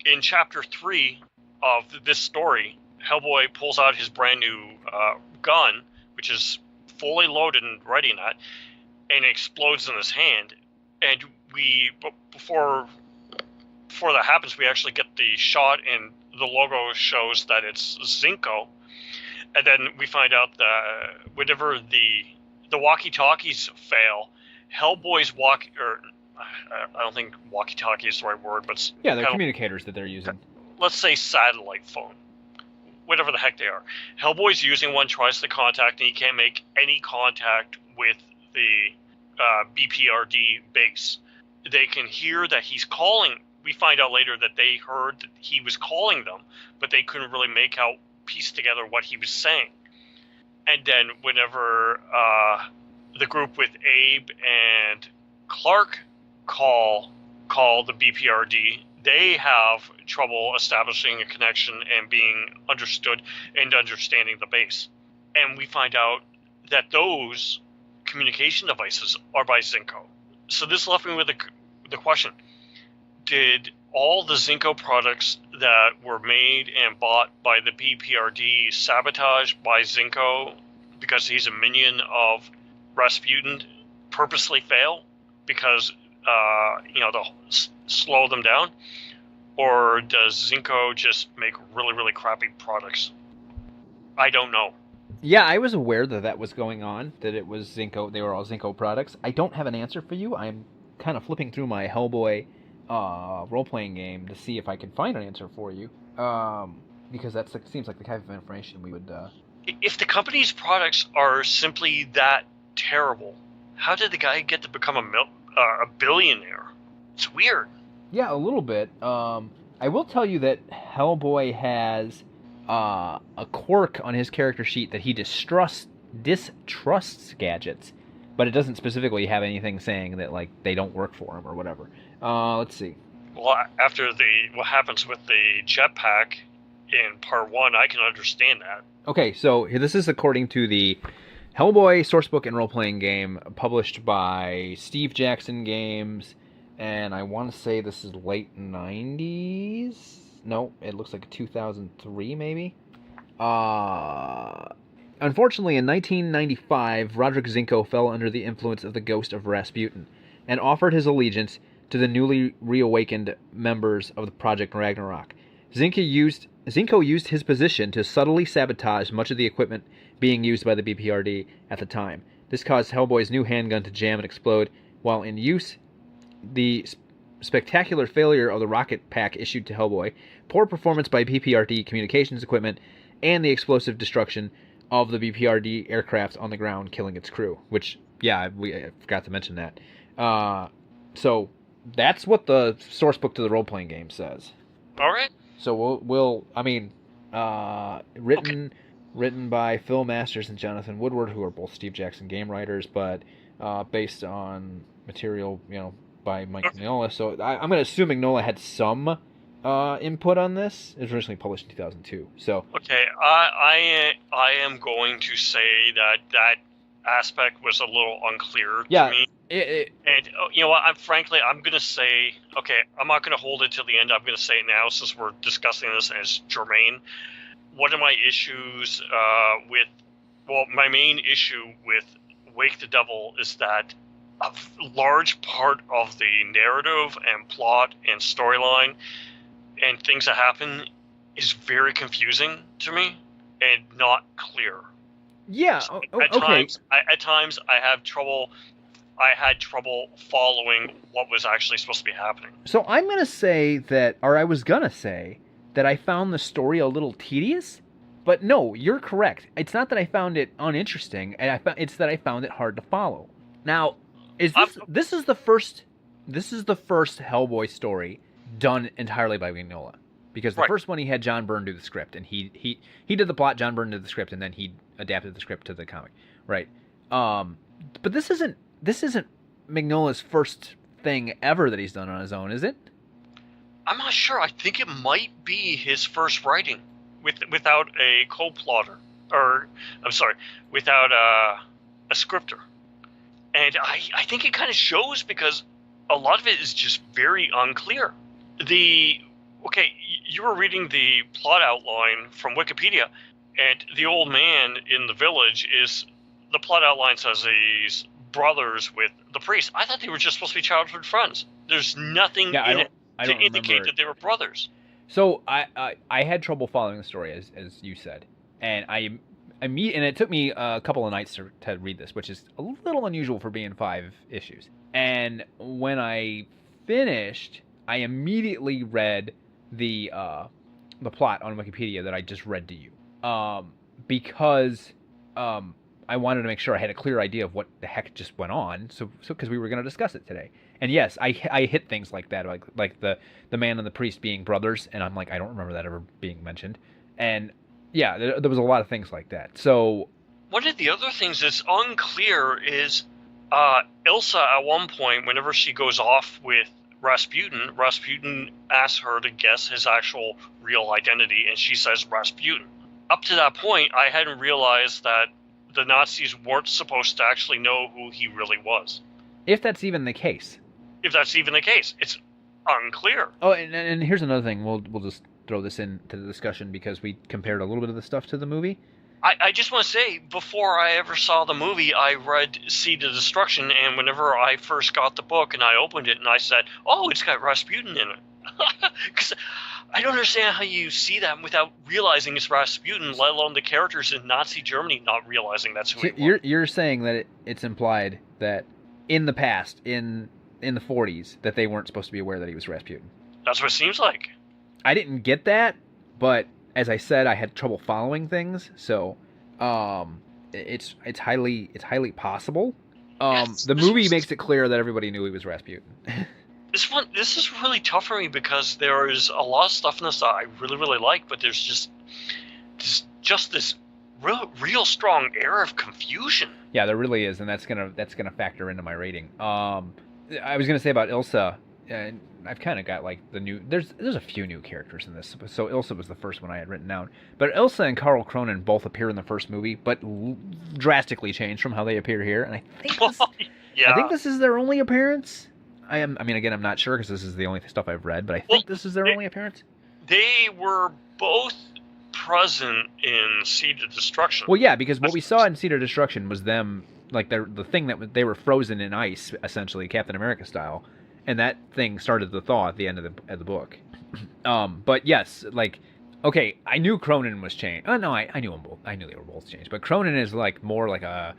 in Chapter 3 of this story, Hellboy pulls out his brand new gun, which is fully loaded and ready in that, and it explodes in his hand. And before that happens, we actually get the shot, and the logo shows that it's Zinco. And then we find out that whenever the walkie-talkies fail, Hellboy's I don't think walkie-talkie is the right word, but Yeah, they're communicators that they're using. Let's say satellite phone, whatever the heck they are. Hellboy's using one, tries to contact, and he can't make any contact with the BPRD base. They can hear that he's calling. We find out later that they heard that he was calling them, but they couldn't really piece together what he was saying. And then whenever the group with Abe and Clark call the BPRD, they have trouble establishing a connection and being understood and understanding the base. And we find out that those communication devices are by Zinco. So this left me with the question: did all the Zinco products that were made and bought by the BPRD sabotage by Zinco because he's a minion of Rasputin purposely fail because to slow them down? Or does Zinco just make really, really crappy products? I don't know. Yeah, I was aware that was going on, that it was Zinco, they were all Zinco products. I don't have an answer for you. I'm kind of flipping through my Hellboy role-playing game to see if I can find an answer for you, because that seems like the kind of information we would... If the company's products are simply that terrible, how did the guy get to become a billionaire? It's weird. Yeah, a little bit. I will tell you that Hellboy has a quirk on his character sheet that he distrusts gadgets, but it doesn't specifically have anything saying that like they don't work for him or whatever. Let's see. Well, after what happens with the jetpack in part 1, I can understand that. Okay, so this is according to the Hellboy sourcebook and role-playing game published by Steve Jackson Games, and I want to say this is late 90s? No, it looks like 2003 maybe? Unfortunately, in 1995, Roderick Zinco fell under the influence of the ghost of Rasputin and offered his allegiance to the newly reawakened members of the Project Ragnarok. Zinco used his position to subtly sabotage much of the equipment being used by the BPRD at the time. This caused Hellboy's new handgun to jam and explode while in use. The spectacular failure of the rocket pack issued to Hellboy, poor performance by BPRD communications equipment, and the explosive destruction of the BPRD aircraft on the ground, killing its crew. Which, yeah, I forgot to mention that. So that's what the sourcebook to the role-playing game says. All right. So written by Phil Masters and Jonathan Woodward, who are both Steve Jackson game writers, but based on material, by Mike Mignola. So I'm going to assume Mignola had some input on this. It was originally published in 2002. So okay, I am going to say that aspect was a little unclear to me. And you know what? I'm going to say, okay, I'm not going to hold it till the end. I'm going to say it now since we're discussing this as germane. One of my issues my main issue with Wake the Devil is that a large part of the narrative and plot and storyline and things that happen is very confusing to me and not clear. Yeah. So Okay. At times I had trouble following what was actually supposed to be happening. So I was gonna say that I found the story a little tedious, but no, you're correct. It's not that I found it uninteresting, and it's that I found it hard to follow. Now, this is the first Hellboy story done entirely by Mignola, because the first one he had John Byrne do the script, and he did the plot, John Byrne did the script, and then he adapted the script to the comic, right? But this isn't Mignola's first thing ever that he's done on his own, is it? I'm not sure. I think it might be his first writing without a co-plotter, without a scripter. And I think it kind of shows because a lot of it is just very unclear. You were reading the plot outline from Wikipedia, and the old man in the village the plot outline says he's brothers with the priest. I thought they were just supposed to be childhood friends. There's nothing in it to indicate that they were brothers. So I had trouble following the story, as you said, and and it took me a couple of nights to read this, which is a little unusual for being 5 issues. And when I finished, I immediately read the plot on Wikipedia that I just read to you, because I wanted to make sure I had a clear idea of what the heck just went on. So because we were going to discuss it today. And yes, I hit things like that, like the man and the priest being brothers, and I'm like, I don't remember that ever being mentioned. And yeah, there was a lot of things like that. So one of the other things that's unclear is Ilsa at one point, whenever she goes off with Rasputin asks her to guess his actual real identity, and she says Rasputin. Up to that point, I hadn't realized that the Nazis weren't supposed to actually know who he really was. If that's even the case. If that's even the case, it's unclear. Oh, and here's another thing. We'll just throw this into the discussion because we compared a little bit of the stuff to the movie. I just want to say, before I ever saw the movie, I read Seed of Destruction, and whenever I first got the book and I opened it and I said, oh, it's got Rasputin in it. Because I don't understand how you see that without realizing it's Rasputin, let alone the characters in Nazi Germany not realizing that's who he was. You're saying that it's implied that in the past, in the 40s, that they weren't supposed to be aware that he was Rasputin. That's what it seems like. I didn't get that, but as I said, I had trouble following things, so it's highly possible. The movie makes it clear that everybody knew he was Rasputin. This is really tough for me because there is a lot of stuff in this that I really, really like, but there's just this real strong air of confusion. Yeah, there really is, and that's gonna factor into my rating. I was gonna say about Ilsa, and I've kind of got like the new. There's a few new characters in this. So Ilsa was the first one I had written down, but Ilsa and Carl Cronin both appear in the first movie, but drastically changed from how they appear here. And I think this is their only appearance. I mean, again, I'm not sure because this is the only stuff I've read, but I think this is their only appearance. They were both present in Seed of Destruction. Well, yeah, because what we saw in Seed of Destruction was them, like the thing that they were frozen in ice, essentially Captain America style, and that thing started to thaw at the end of the book. But yes, like, okay, I knew Cronin was changed. Oh no, I knew them both. I knew they were both changed. But Cronin is like more like a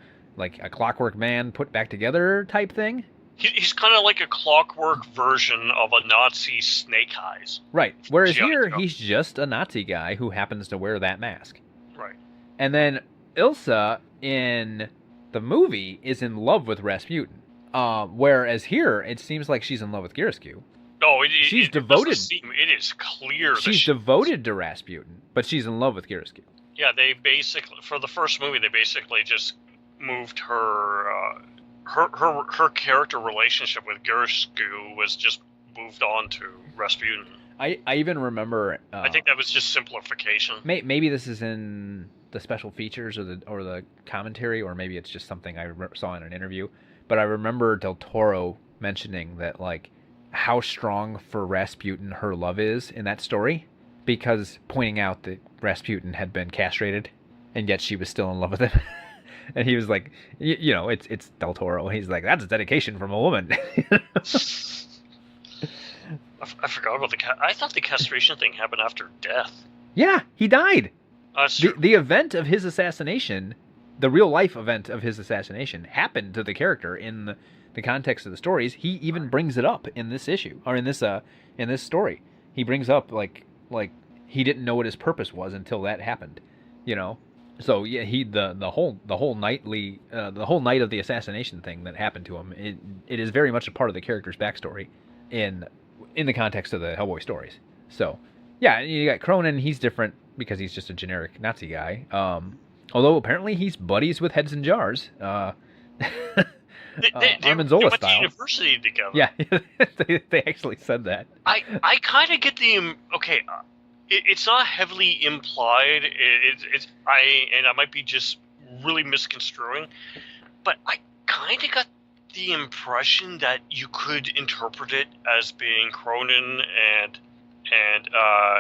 Clockwork Man put back together type thing. He's kind of like a Clockwork version of a Nazi Snake Eyes. Right. Whereas here, he's just a Nazi guy who happens to wear that mask. Right. And then Ilsa in the movie is in love with Rasputin. Whereas here, it seems like she's in love with Girescu. No, she's devoted. It is clear she's devoted to Rasputin, but she's in love with Girescu. Yeah, they basically, for the first movie, they basically just moved her... Her character relationship with Girescu was just moved on to Rasputin. I even remember. I think that was just simplification. Maybe this is in the special features or the commentary, or maybe it's just something I saw in an interview. But I remember Del Toro mentioning that, like, how strong for Rasputin her love is in that story, because pointing out that Rasputin had been castrated, and yet she was still in love with him. And he was like, you know, it's Del Toro. He's like, that's a dedication from a woman. I forgot about I thought the castration thing happened after death. Yeah, he died. True. The event of his assassination, the real life event of his assassination, happened to the character in the context of the stories. He even brings it up in this issue, or in this story. He brings up like he didn't know what his purpose was until that happened, you know. So yeah, the whole night of the assassination thing that happened to him, it is very much a part of the character's backstory in the context of the Hellboy stories. So yeah, you got Cronin. He's different because he's just a generic Nazi guy. Although apparently he's buddies with Heads and Jars. Armanzola they went style. to university together. Yeah, they actually said that. I kind of get the okay. It's not heavily implied. I might be just really misconstruing, but I kind of got the impression that you could interpret it as being Cronin and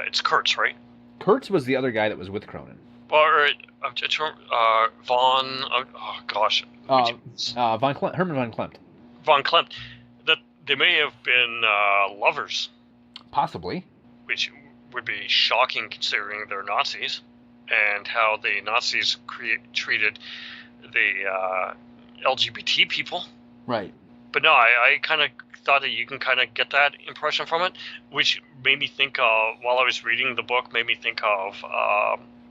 it's Kurtz, right? Kurtz was the other guy that was with Cronin. Or Von. Oh gosh. Herman von Klemt. Von Klemt. That they may have been lovers. Possibly. Which would be shocking considering they're Nazis. and how the Nazis treated the LGBT people. Right. But no, I kind of thought that you can kind of get that impression from it, which made me think of, while I was reading the book, made me think of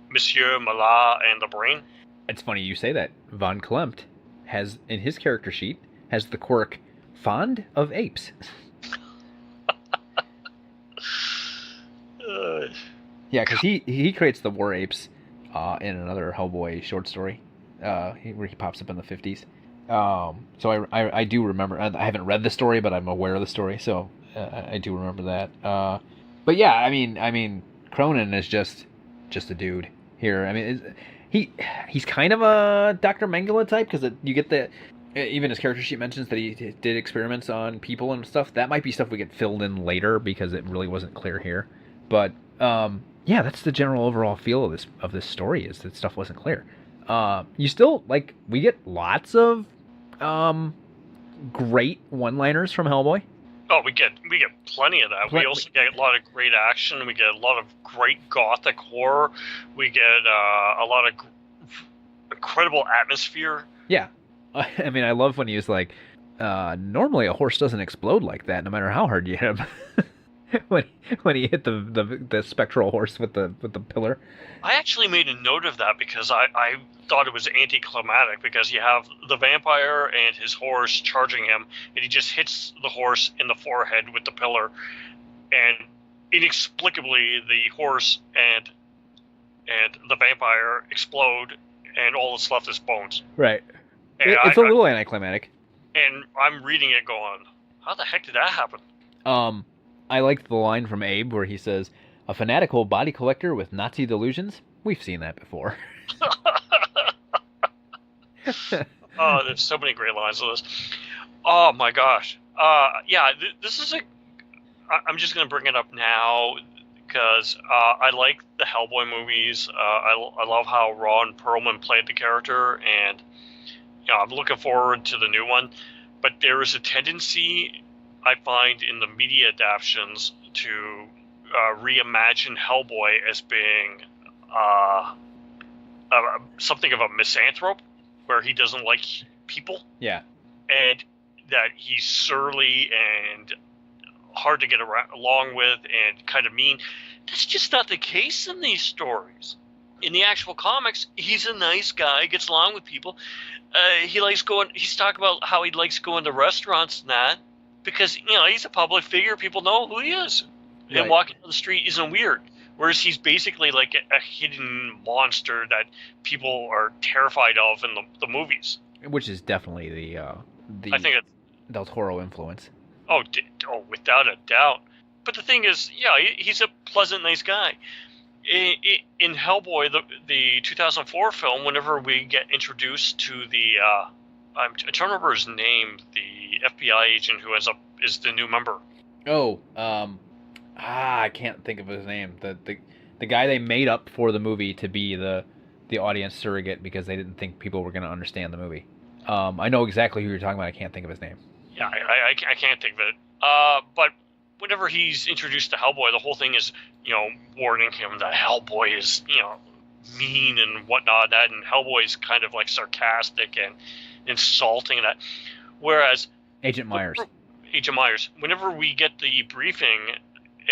Monsieur Malat and the Brain. It's funny you say that. Von Klimt has, in his character sheet, has the quirk fond of apes. Yeah, because he creates the war apes in another Hellboy short story where he pops up in the 50s. So I do remember. I haven't read the story, but I'm aware of the story, so I do remember that. But yeah, I mean, Cronin is just a dude here. I mean, he's kind of a Dr. Mengele type, because you get the, even his character sheet mentions that he did experiments on people and stuff. That might be stuff we get filled in later because it really wasn't clear here. But yeah, that's the general overall feel of this story, is that stuff wasn't clear. You still, like, we get lots of great one-liners from Hellboy. Oh, we get plenty of that. We also get a lot of great action. We get a lot of great gothic horror. We get a lot of incredible atmosphere. Yeah. I mean, I love when he was like, normally a horse doesn't explode like that, no matter how hard you hit him. when he hit the spectral horse with the pillar. I actually made a note of that because I thought it was anticlimactic, because you have the vampire and his horse charging him, and he just hits the horse in the forehead with the pillar, and inexplicably the horse and the vampire explode, and all that's left is bones. Right. It's a little anticlimactic. And I'm reading it going, how the heck did that happen? I liked the line from Abe where he says, "A fanatical body collector with Nazi delusions? We've seen that before." Oh, there's so many great lines of this. Oh my gosh. Yeah, this is I'm just going to bring it up now because I like the Hellboy movies. I love how Ron Perlman played the character, and I'm looking forward to the new one. But there is a tendency, I find, in the media adaptations to reimagine Hellboy as being something of a misanthrope, where he doesn't like people. Yeah. And that he's surly and hard to get along with and kind of mean. That's just not the case in these stories. In the actual comics, he's a nice guy, gets along with people. He's talking about how he likes going to restaurants and that, because, he's a public figure. People know who he is. Right. And walking down the street isn't weird. Whereas he's basically like a hidden monster that people are terrified of in the movies. Which is definitely the I think it's Del Toro influence. Oh, without a doubt. But the thing is, he's a pleasant, nice guy. In Hellboy, the 2004 film, whenever we get introduced to the I'm trying to remember his name, the FBI agent who is the new member. Oh, I can't think of his name. The guy they made up for the movie to be the audience surrogate because they didn't think people were going to understand the movie. I know exactly who you're talking about. I can't think of his name. Yeah, I can't think of it. But whenever he's introduced to Hellboy, the whole thing is, warning him that Hellboy is, mean and whatnot. And Hellboy is kind of like sarcastic and insulting and that. Whereas Agent Myers, whenever we get the briefing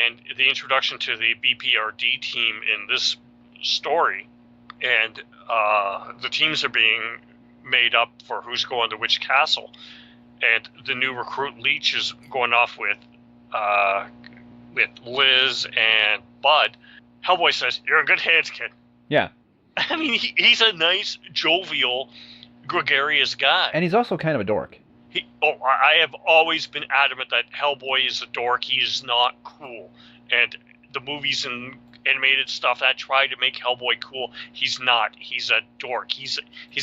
and the introduction to the BPRD team in this story, and the teams are being made up for who's going to which castle, and the new recruit Leech is going off with Liz and Bud, Hellboy says, "You're in good hands, kid." Yeah. I mean, he's a nice, jovial, gregarious guy. And he's also kind of a dork. I have always been adamant that Hellboy is a dork. He is not cool. And the movies and animated stuff that try to make Hellboy cool, he's not. He's a dork. He's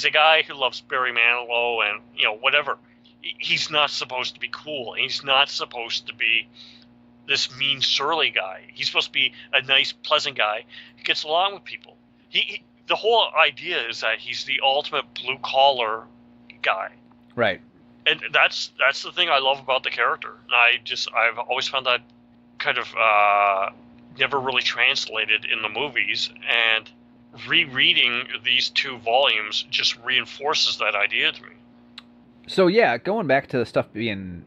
a guy who loves Barry Manilow and, whatever. He's not supposed to be cool. He's not supposed to be this mean, surly guy. He's supposed to be a nice, pleasant guy who gets along with people. The whole idea is that he's the ultimate blue-collar guy. Right. And that's the thing I love about the character. I've always found that kind of never really translated in the movies, and rereading these 2 volumes just reinforces that idea to me. So yeah, going back to the stuff being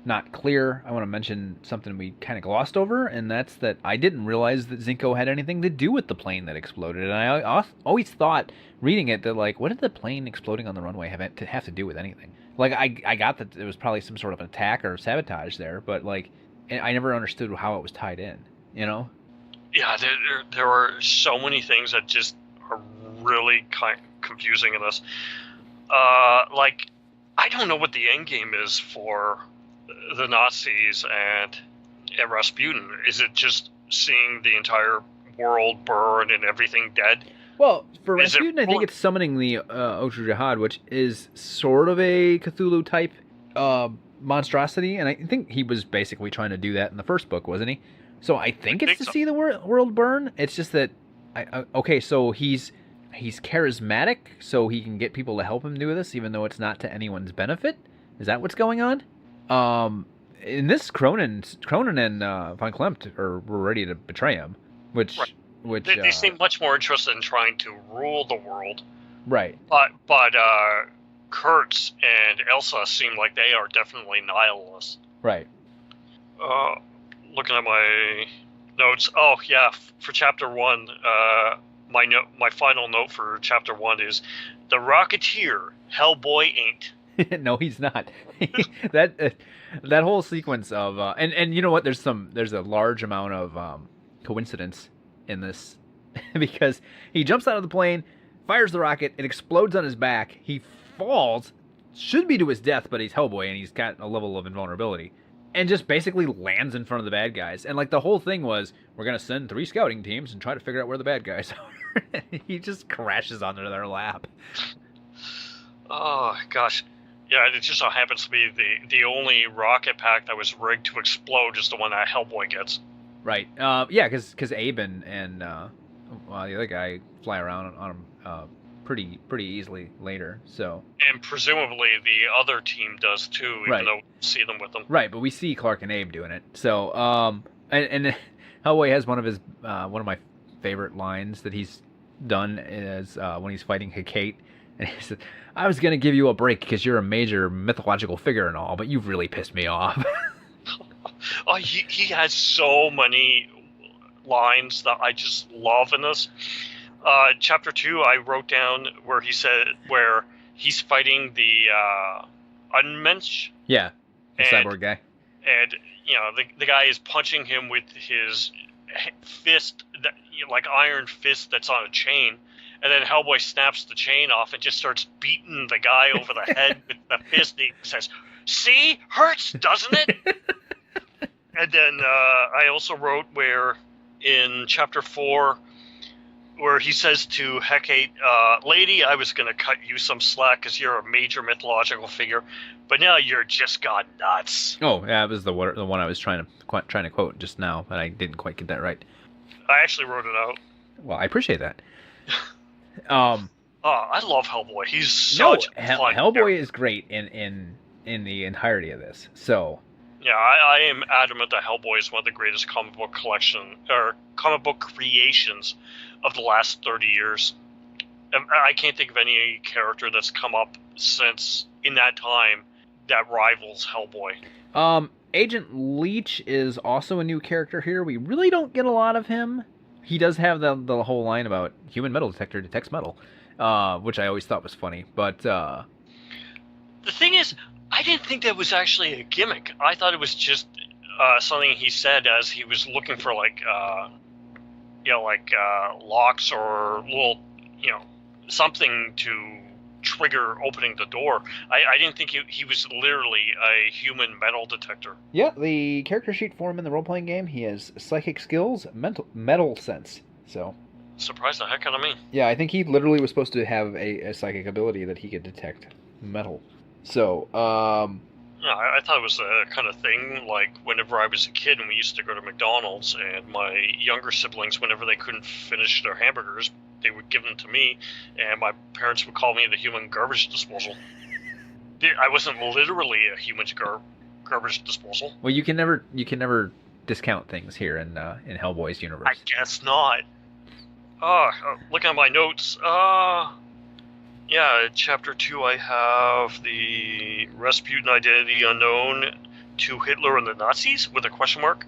not clear, I want to mention something we kind of glossed over, and that's that I didn't realize that Zinko had anything to do with the plane that exploded. And I always thought, reading it, that like, what did the plane exploding on the runway have to do with anything? Like, I got that it was probably some sort of an attack or sabotage there, but like, I never understood how it was tied in. You know? Yeah, there are so many things that just are really kind of confusing in this. Like, I don't know what the end game is for the Nazis and Rasputin. Is it just seeing the entire world burn and everything dead? Well, for Rasputin, I think it's summoning the Otra Jihad, which is sort of a Cthulhu-type monstrosity, and I think he was basically trying to do that in the first book, wasn't he? So I think it's to see the world burn. It's just that, okay, so he's charismatic, so he can get people to help him do this, even though it's not to anyone's benefit. Is that what's going on? In this, Cronin and Von Klimt were ready to betray him, which they seem much more interested in trying to rule the world, right? But Kurtz and Elsa seem like they are definitely nihilists, right? Looking at my notes, oh yeah, for chapter 1, my final note for chapter 1 is the Rocketeer, Hellboy ain't. No, he's not. that whole sequence of and you know what? There's a large amount of coincidence in this because he jumps out of the plane, fires the rocket, it explodes on his back. He falls, should be to his death, but he's Hellboy and he's got a level of invulnerability, and just basically lands in front of the bad guys. And like the whole thing was, we're gonna send 3 scouting teams and try to figure out where the bad guys are. He just crashes onto their lap. Oh gosh. Yeah, it just so happens to be the only rocket pack that was rigged to explode is the one that Hellboy gets. Right. Yeah, because Abe and the other guy fly around on him pretty easily later. So. And presumably the other team does too, even though we see them with them. Right, but we see Clark and Abe doing it. So and Hellboy has one of my favorite lines that he's done is when he's fighting Hecate. And he said, I was going to give you a break because you're a major mythological figure and all, but you've really pissed me off. Oh, he has so many lines that I just love in this. Chapter 2, I wrote down where he's fighting the Unmensch. Yeah, the cyborg guy. And, the guy is punching him with his fist, like iron fist that's on a chain. And then Hellboy snaps the chain off and just starts beating the guy over the head with the fist. He says, see? Hurts, doesn't it? And then I also wrote where in chapter 4, where he says to Hecate, lady, I was going to cut you some slack because you're a major mythological figure, but now you're just gone nuts. Oh, yeah, it was the one I was trying to quote just now, but I didn't quite get that right. I actually wrote it out. Well, I appreciate that. I love Hellboy. He's such fun. Hellboy is great in the entirety of this. So yeah, I am adamant that Hellboy is one of the greatest comic book creations of the last 30 years. I can't think of any character that's come up since in that time that rivals Hellboy. Agent Leech is also a new character here. We really don't get a lot of him. He does have the whole line about human metal detector detects metal, which I always thought was funny. But the thing is, I didn't think that was actually a gimmick. I thought it was just something he said as he was looking for locks or little, something to trigger opening the door. I didn't think he was literally a human metal detector. Yeah, the character sheet for him in the role-playing game, he has psychic skills, metal sense. So surprised the heck out of me. Yeah, I think he literally was supposed to have a psychic ability that he could detect metal. So, I thought it was a kind of thing like whenever I was a kid and we used to go to McDonald's and my younger siblings, whenever they couldn't finish their hamburgers, they would give them to me, and my parents would call me the human garbage disposal. I wasn't literally a human garbage disposal. Well, you can never discount things here in Hellboy's universe. I guess not. Looking at my notes. Yeah, chapter 2, I have the Rasputin identity unknown to Hitler and the Nazis with a question mark.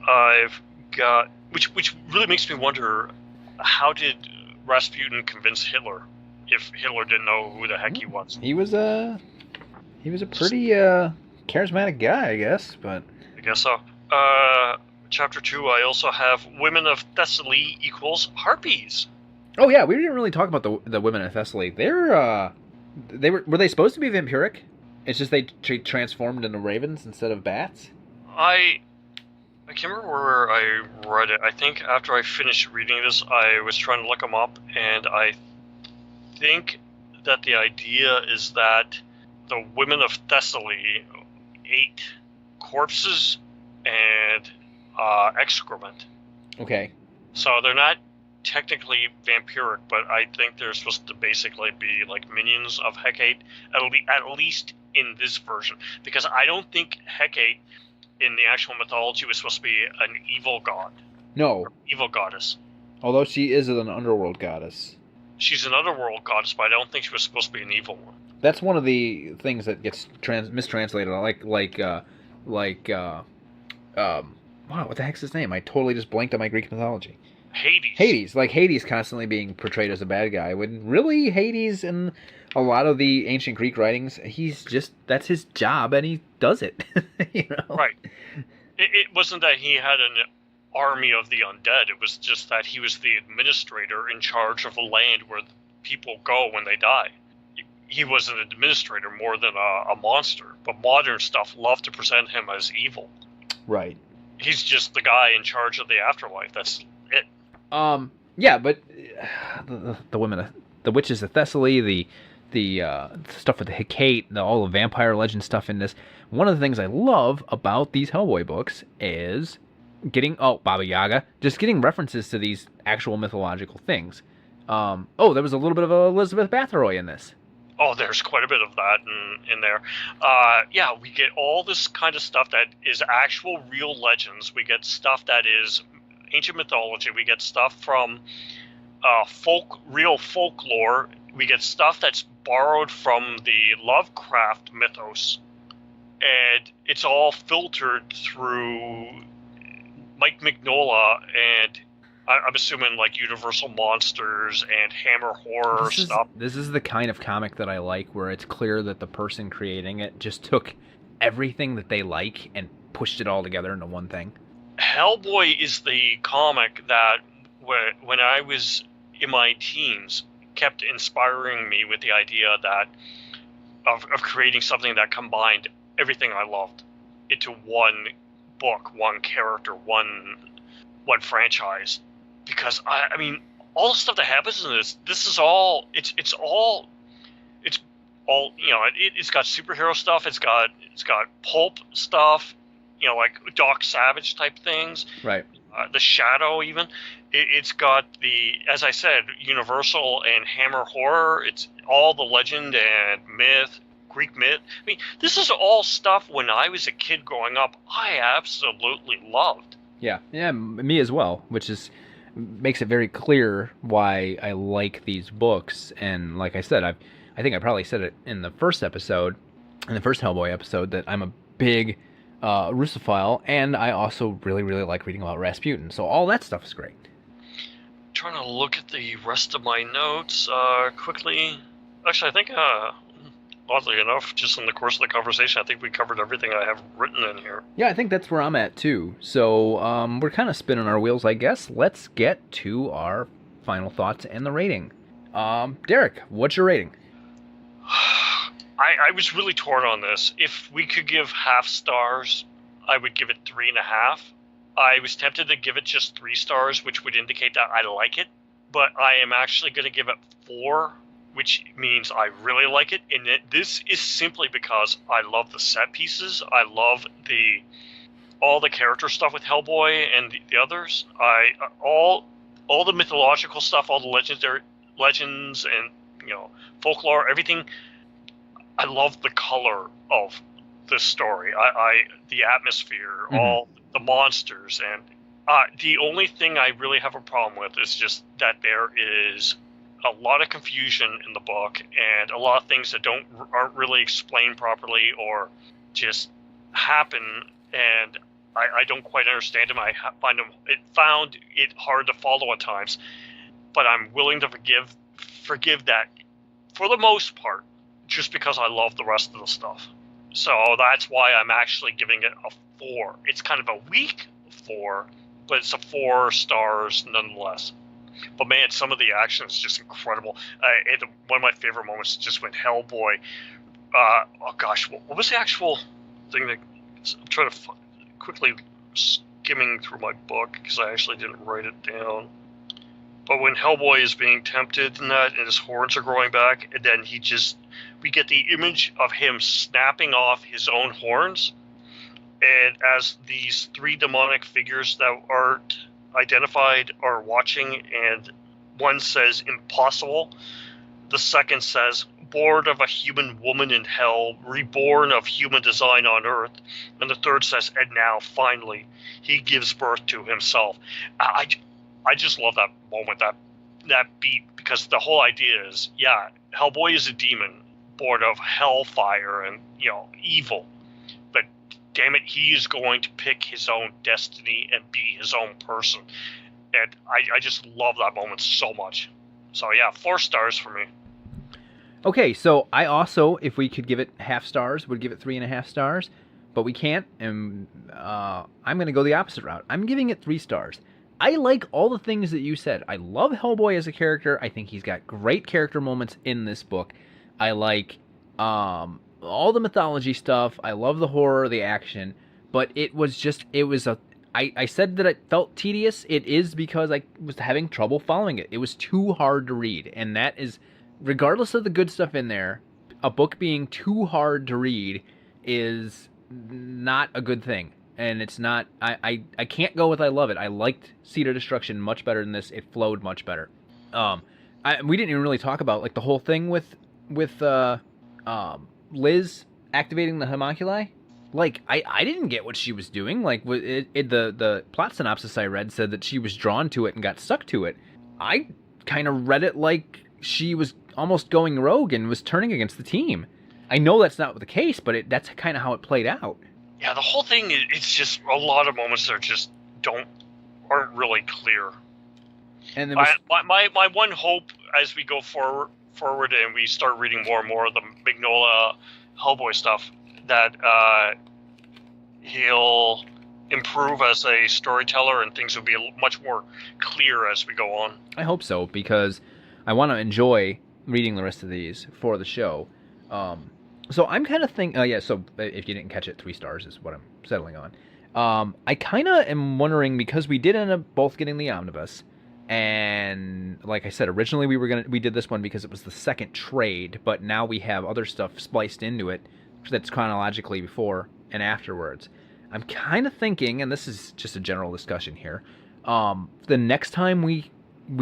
I've got which really makes me wonder, how did Rasputin convince Hitler if Hitler didn't know who the heck he was? He was a pretty charismatic guy, I guess, but I guess so. Chapter 2, I also have Women of Thessaly equals harpies. oh yeah, we didn't really talk about the women of Thessaly. Were they supposed to be vampiric? It's just they transformed into ravens instead of bats. I can't remember where I read it. I think after I finished reading this, I was trying to look them up, and I think that the idea is that the women of Thessaly ate corpses and excrement. Okay. So they're not technically vampiric, but I think they're supposed to basically be like minions of Hecate, at least in this version. Because I don't think Hecate in the actual mythology was supposed to be an evil god. No. Evil goddess. Although she is an underworld goddess. She's an underworld goddess, but I don't think she was supposed to be an evil one. That's one of the things that gets mistranslated. Wow, what the heck's his name? I totally just blanked on my Greek mythology. Hades. Like Hades constantly being portrayed as a bad guy. When really Hades in a lot of the ancient Greek writings, that's his job and he does it. You know? Right. It wasn't that he had an army of the undead. It was just that he was the administrator in charge of the land where people go when they die. He was an administrator more than a monster. But modern stuff loved to present him as evil. Right. He's just the guy in charge of the afterlife. That's it. Yeah, but the women, the witches of Thessaly, the stuff with the Hecate, all the vampire legend stuff in this. One of the things I love about these Hellboy books is getting Baba Yaga, just getting references to these actual mythological things. There was a little bit of Elizabeth Bathory in this. Oh, there's quite a bit of that in there. Yeah, we get all this kind of stuff that is actual real legends. We get stuff that is ancient mythology. We get stuff from real folklore. We get stuff that's borrowed from the Lovecraft mythos. And it's all filtered through Mike Mignola and I'm assuming like Universal Monsters and Hammer Horror stuff. This is the kind of comic that I like, where it's clear that the person creating it just took everything that they like and pushed it all together into one thing. Hellboy is the comic that, when I was in my teens, kept inspiring me with the idea that of creating something that combined everything I loved into one book, one character, one franchise. Because I mean, all the stuff that happens in this is all it's all it's got superhero stuff. It's got pulp stuff. Like Doc Savage type things. Right. The Shadow even. It's got as I said, Universal and Hammer Horror. It's all the legend and myth, Greek myth. I mean, this is all stuff when I was a kid growing up, I absolutely loved. Yeah, me as well, which makes it very clear why I like these books. And like I said, I think I probably said it in the first Hellboy episode, that I'm a big Russophile, and I also really, really like reading about Rasputin. So all that stuff is great. Trying to look at the rest of my notes quickly. Actually, I think, oddly enough, just in the course of the conversation, I think we covered everything I have written in here. Yeah, I think that's where I'm at, too. So we're kind of spinning our wheels, I guess. Let's get to our final thoughts and the rating. Derek, what's your rating? I was really torn on this. If we could give half stars, I would give it 3.5. I was tempted to give it just 3 stars, which would indicate that I like it. But I am actually going to give it 4, which means I really like it. And this is simply because I love the set pieces. I love all the character stuff with Hellboy and the others. All the mythological stuff, all the legends and folklore, everything. I love the color of this story. The atmosphere, all the monsters, and The only thing I really have a problem with is just that there is a lot of confusion in the book and a lot of things that aren't really explained properly or just happen, and I don't quite understand them. I found it hard to follow at times, but I'm willing to forgive that for the most part, just because I love the rest of the stuff. So that's why I'm actually giving it a 4. It's kind of a weak 4, but it's a 4 stars nonetheless. But man, some of the action is just incredible. One of my favorite moments is just when Hellboy. Oh gosh, what was the actual thing that I'm trying to quickly skimming through my book because I actually didn't write it down. But when Hellboy is being tempted and his horns are growing back, and then we get the image of him snapping off his own horns, and as these 3 demonic figures that aren't identified are watching, and one says impossible, the second says born of a human woman in hell, reborn of human design on earth, and the third says, and now finally he gives birth to himself. I just love that moment, that beat, because the whole idea is, yeah, Hellboy is a demon born of hellfire and evil, but damn it, he is going to pick his own destiny and be his own person. And I just love that moment so much. So yeah, 4 stars for me. Okay, so I also, if we could give it half stars, would give it 3.5 stars, but we can't, and I'm going to go the opposite route. I'm giving it 3 stars. I like all the things that you said. I love Hellboy as a character. I think he's got great character moments in this book. I like all the mythology stuff. I love the horror, the action, but I said that it felt tedious. It is because I was having trouble following it. It was too hard to read, and that is, regardless of the good stuff in there, a book being too hard to read is not a good thing. And it's not, I can't go with I love it. I liked Seed of Destruction much better than this. It flowed much better. We didn't even really talk about like the whole thing with Liz activating the homunculi. Like, I didn't get what she was doing. Like, the plot synopsis I read said that she was drawn to it and got sucked to it. I kind of read it like she was almost going rogue and was turning against the team. I know that's not the case, but that's kind of how it played out. Yeah, the whole thing, it's just a lot of moments that just aren't really clear. And my one hope as we go forward and we start reading more and more of the Mignola Hellboy stuff, that he'll improve as a storyteller and things will be much more clear as we go on. I hope so, because I want to enjoy reading the rest of these for the show. So I'm kind of thinking, so if you didn't catch it, 3 stars is what I'm settling on. I kind of am wondering, because we did end up both getting the omnibus, and like I said, originally we did this one because it was the second trade, but now we have other stuff spliced into it that's chronologically before and afterwards. I'm kind of thinking, and this is just a general discussion here, the next time we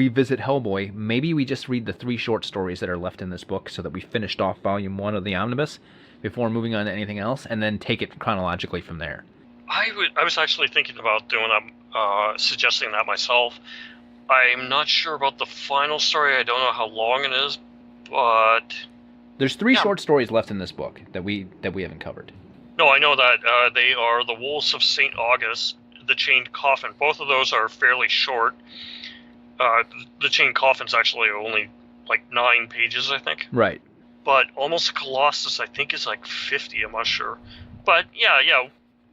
visit Hellboy, maybe we just read the 3 short stories that are left in this book so that we finished off volume 1 of the omnibus before moving on to anything else, and then take it chronologically from there. I was actually thinking about doing suggesting that myself. I'm not sure about the final story. I don't know how long it is, but there's 3 short stories left in this book that we haven't covered. No, I know that they are The Wolves of St. August, The Chained Coffin. Both of those are fairly short. The Chained Coffin's actually only like 9 pages, I think. Right. But Almost Colossus, I think, is like 50. I'm not sure. But yeah,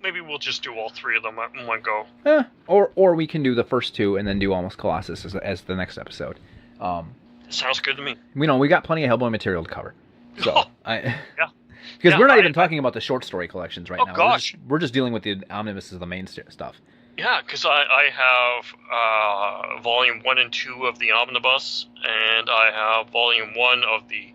maybe we'll just do all 3 of them in one go. Or we can do the first 2 and then do Almost Colossus as the next episode. Sounds good to me. We got plenty of Hellboy material to cover. So yeah. Because we're not even talking about the short story collections right now. Gosh. We're just dealing with the omnibus as the main stuff. Yeah, because I have volume 1 and 2 of the omnibus, and I have volume 1 of the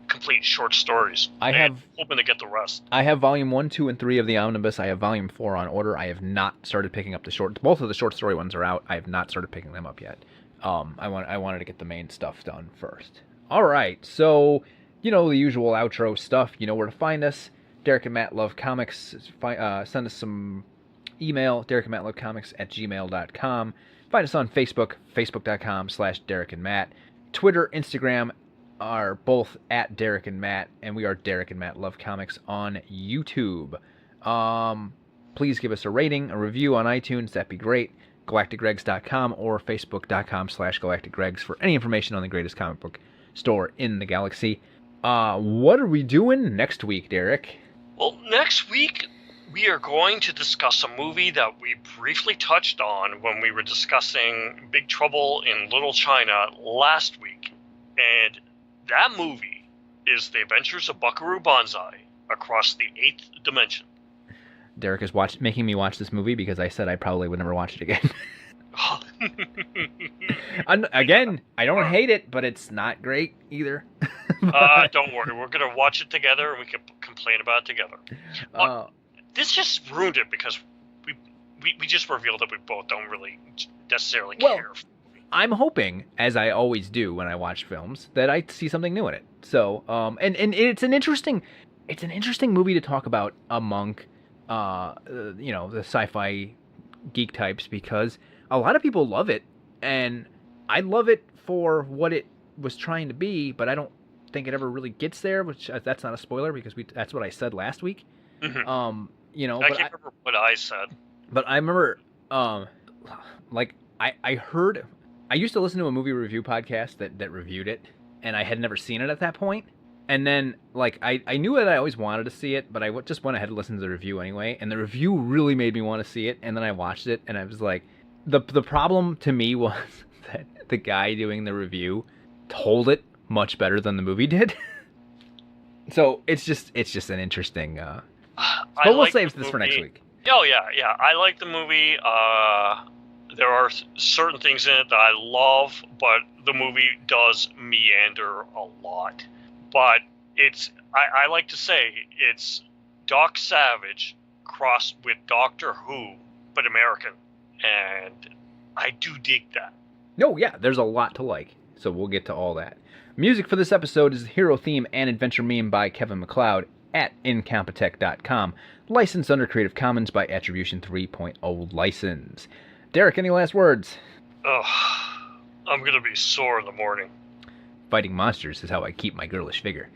complete short stories. I'm hoping to get the rest. I have volume 1, 2, and 3 of the omnibus. I have volume 4 on order. I have not started picking up the short. Both of the short story ones are out. I have not started picking them up yet. I wanted to get the main stuff done first. All right, so the usual outro stuff. You know where to find us. Derek and Matt Love Comics. Send us some Email derekandmattlovecomics@gmail.com. Find us on Facebook, facebook.com/DerekandMatt. Twitter, Instagram are both at Derek and Matt, and we are Derek and Matt Love Comics on YouTube. Please give us a rating, a review on iTunes. That'd be great. GalacticGregs.com or Facebook.com/GalacticGregs for any information on the greatest comic book store in the galaxy. What are we doing next week, Derek? Well, next week we are going to discuss a movie that we briefly touched on when we were discussing Big Trouble in Little China last week. And that movie is The Adventures of Buckaroo Banzai Across the Eighth Dimension. Derek is making me watch this movie because I said I probably would never watch it again. Again, I don't hate it, but it's not great either. Don't worry, we're going to watch it together and we can complain about it together. This just ruined it because we just revealed that we both don't really necessarily care. I'm hoping, as I always do when I watch films, that I see something new in it. So, and it's an interesting movie to talk about among, the sci-fi geek types, because a lot of people love it, and I love it for what it was trying to be, but I don't think it ever really gets there, which that's not a spoiler because that's what I said last week. Mm-hmm. I can't remember what I said. But I remember, I heard, I used to listen to a movie review podcast that reviewed it, and I had never seen it at that point. And then, I knew that I always wanted to see it, but I just went ahead and listened to the review anyway, and the review really made me want to see it, and then I watched it, and I was like, the problem to me was that the guy doing the review told it much better than the movie did. So it's just an interesting, but we'll save this for next week. Oh, yeah, I like the movie. There are certain things in it that I love, but the movie does meander a lot. But I like to say it's Doc Savage crossed with Doctor Who, but American. And I do dig that. No, yeah, there's a lot to like. So we'll get to all that. Music for this episode is Hero Theme and Adventure Meme by Kevin MacLeod at Incompetech.com. Licensed under Creative Commons by Attribution 3.0 license. Derek, any last words? Oh, I'm going to be sore in the morning. Fighting monsters is how I keep my girlish figure.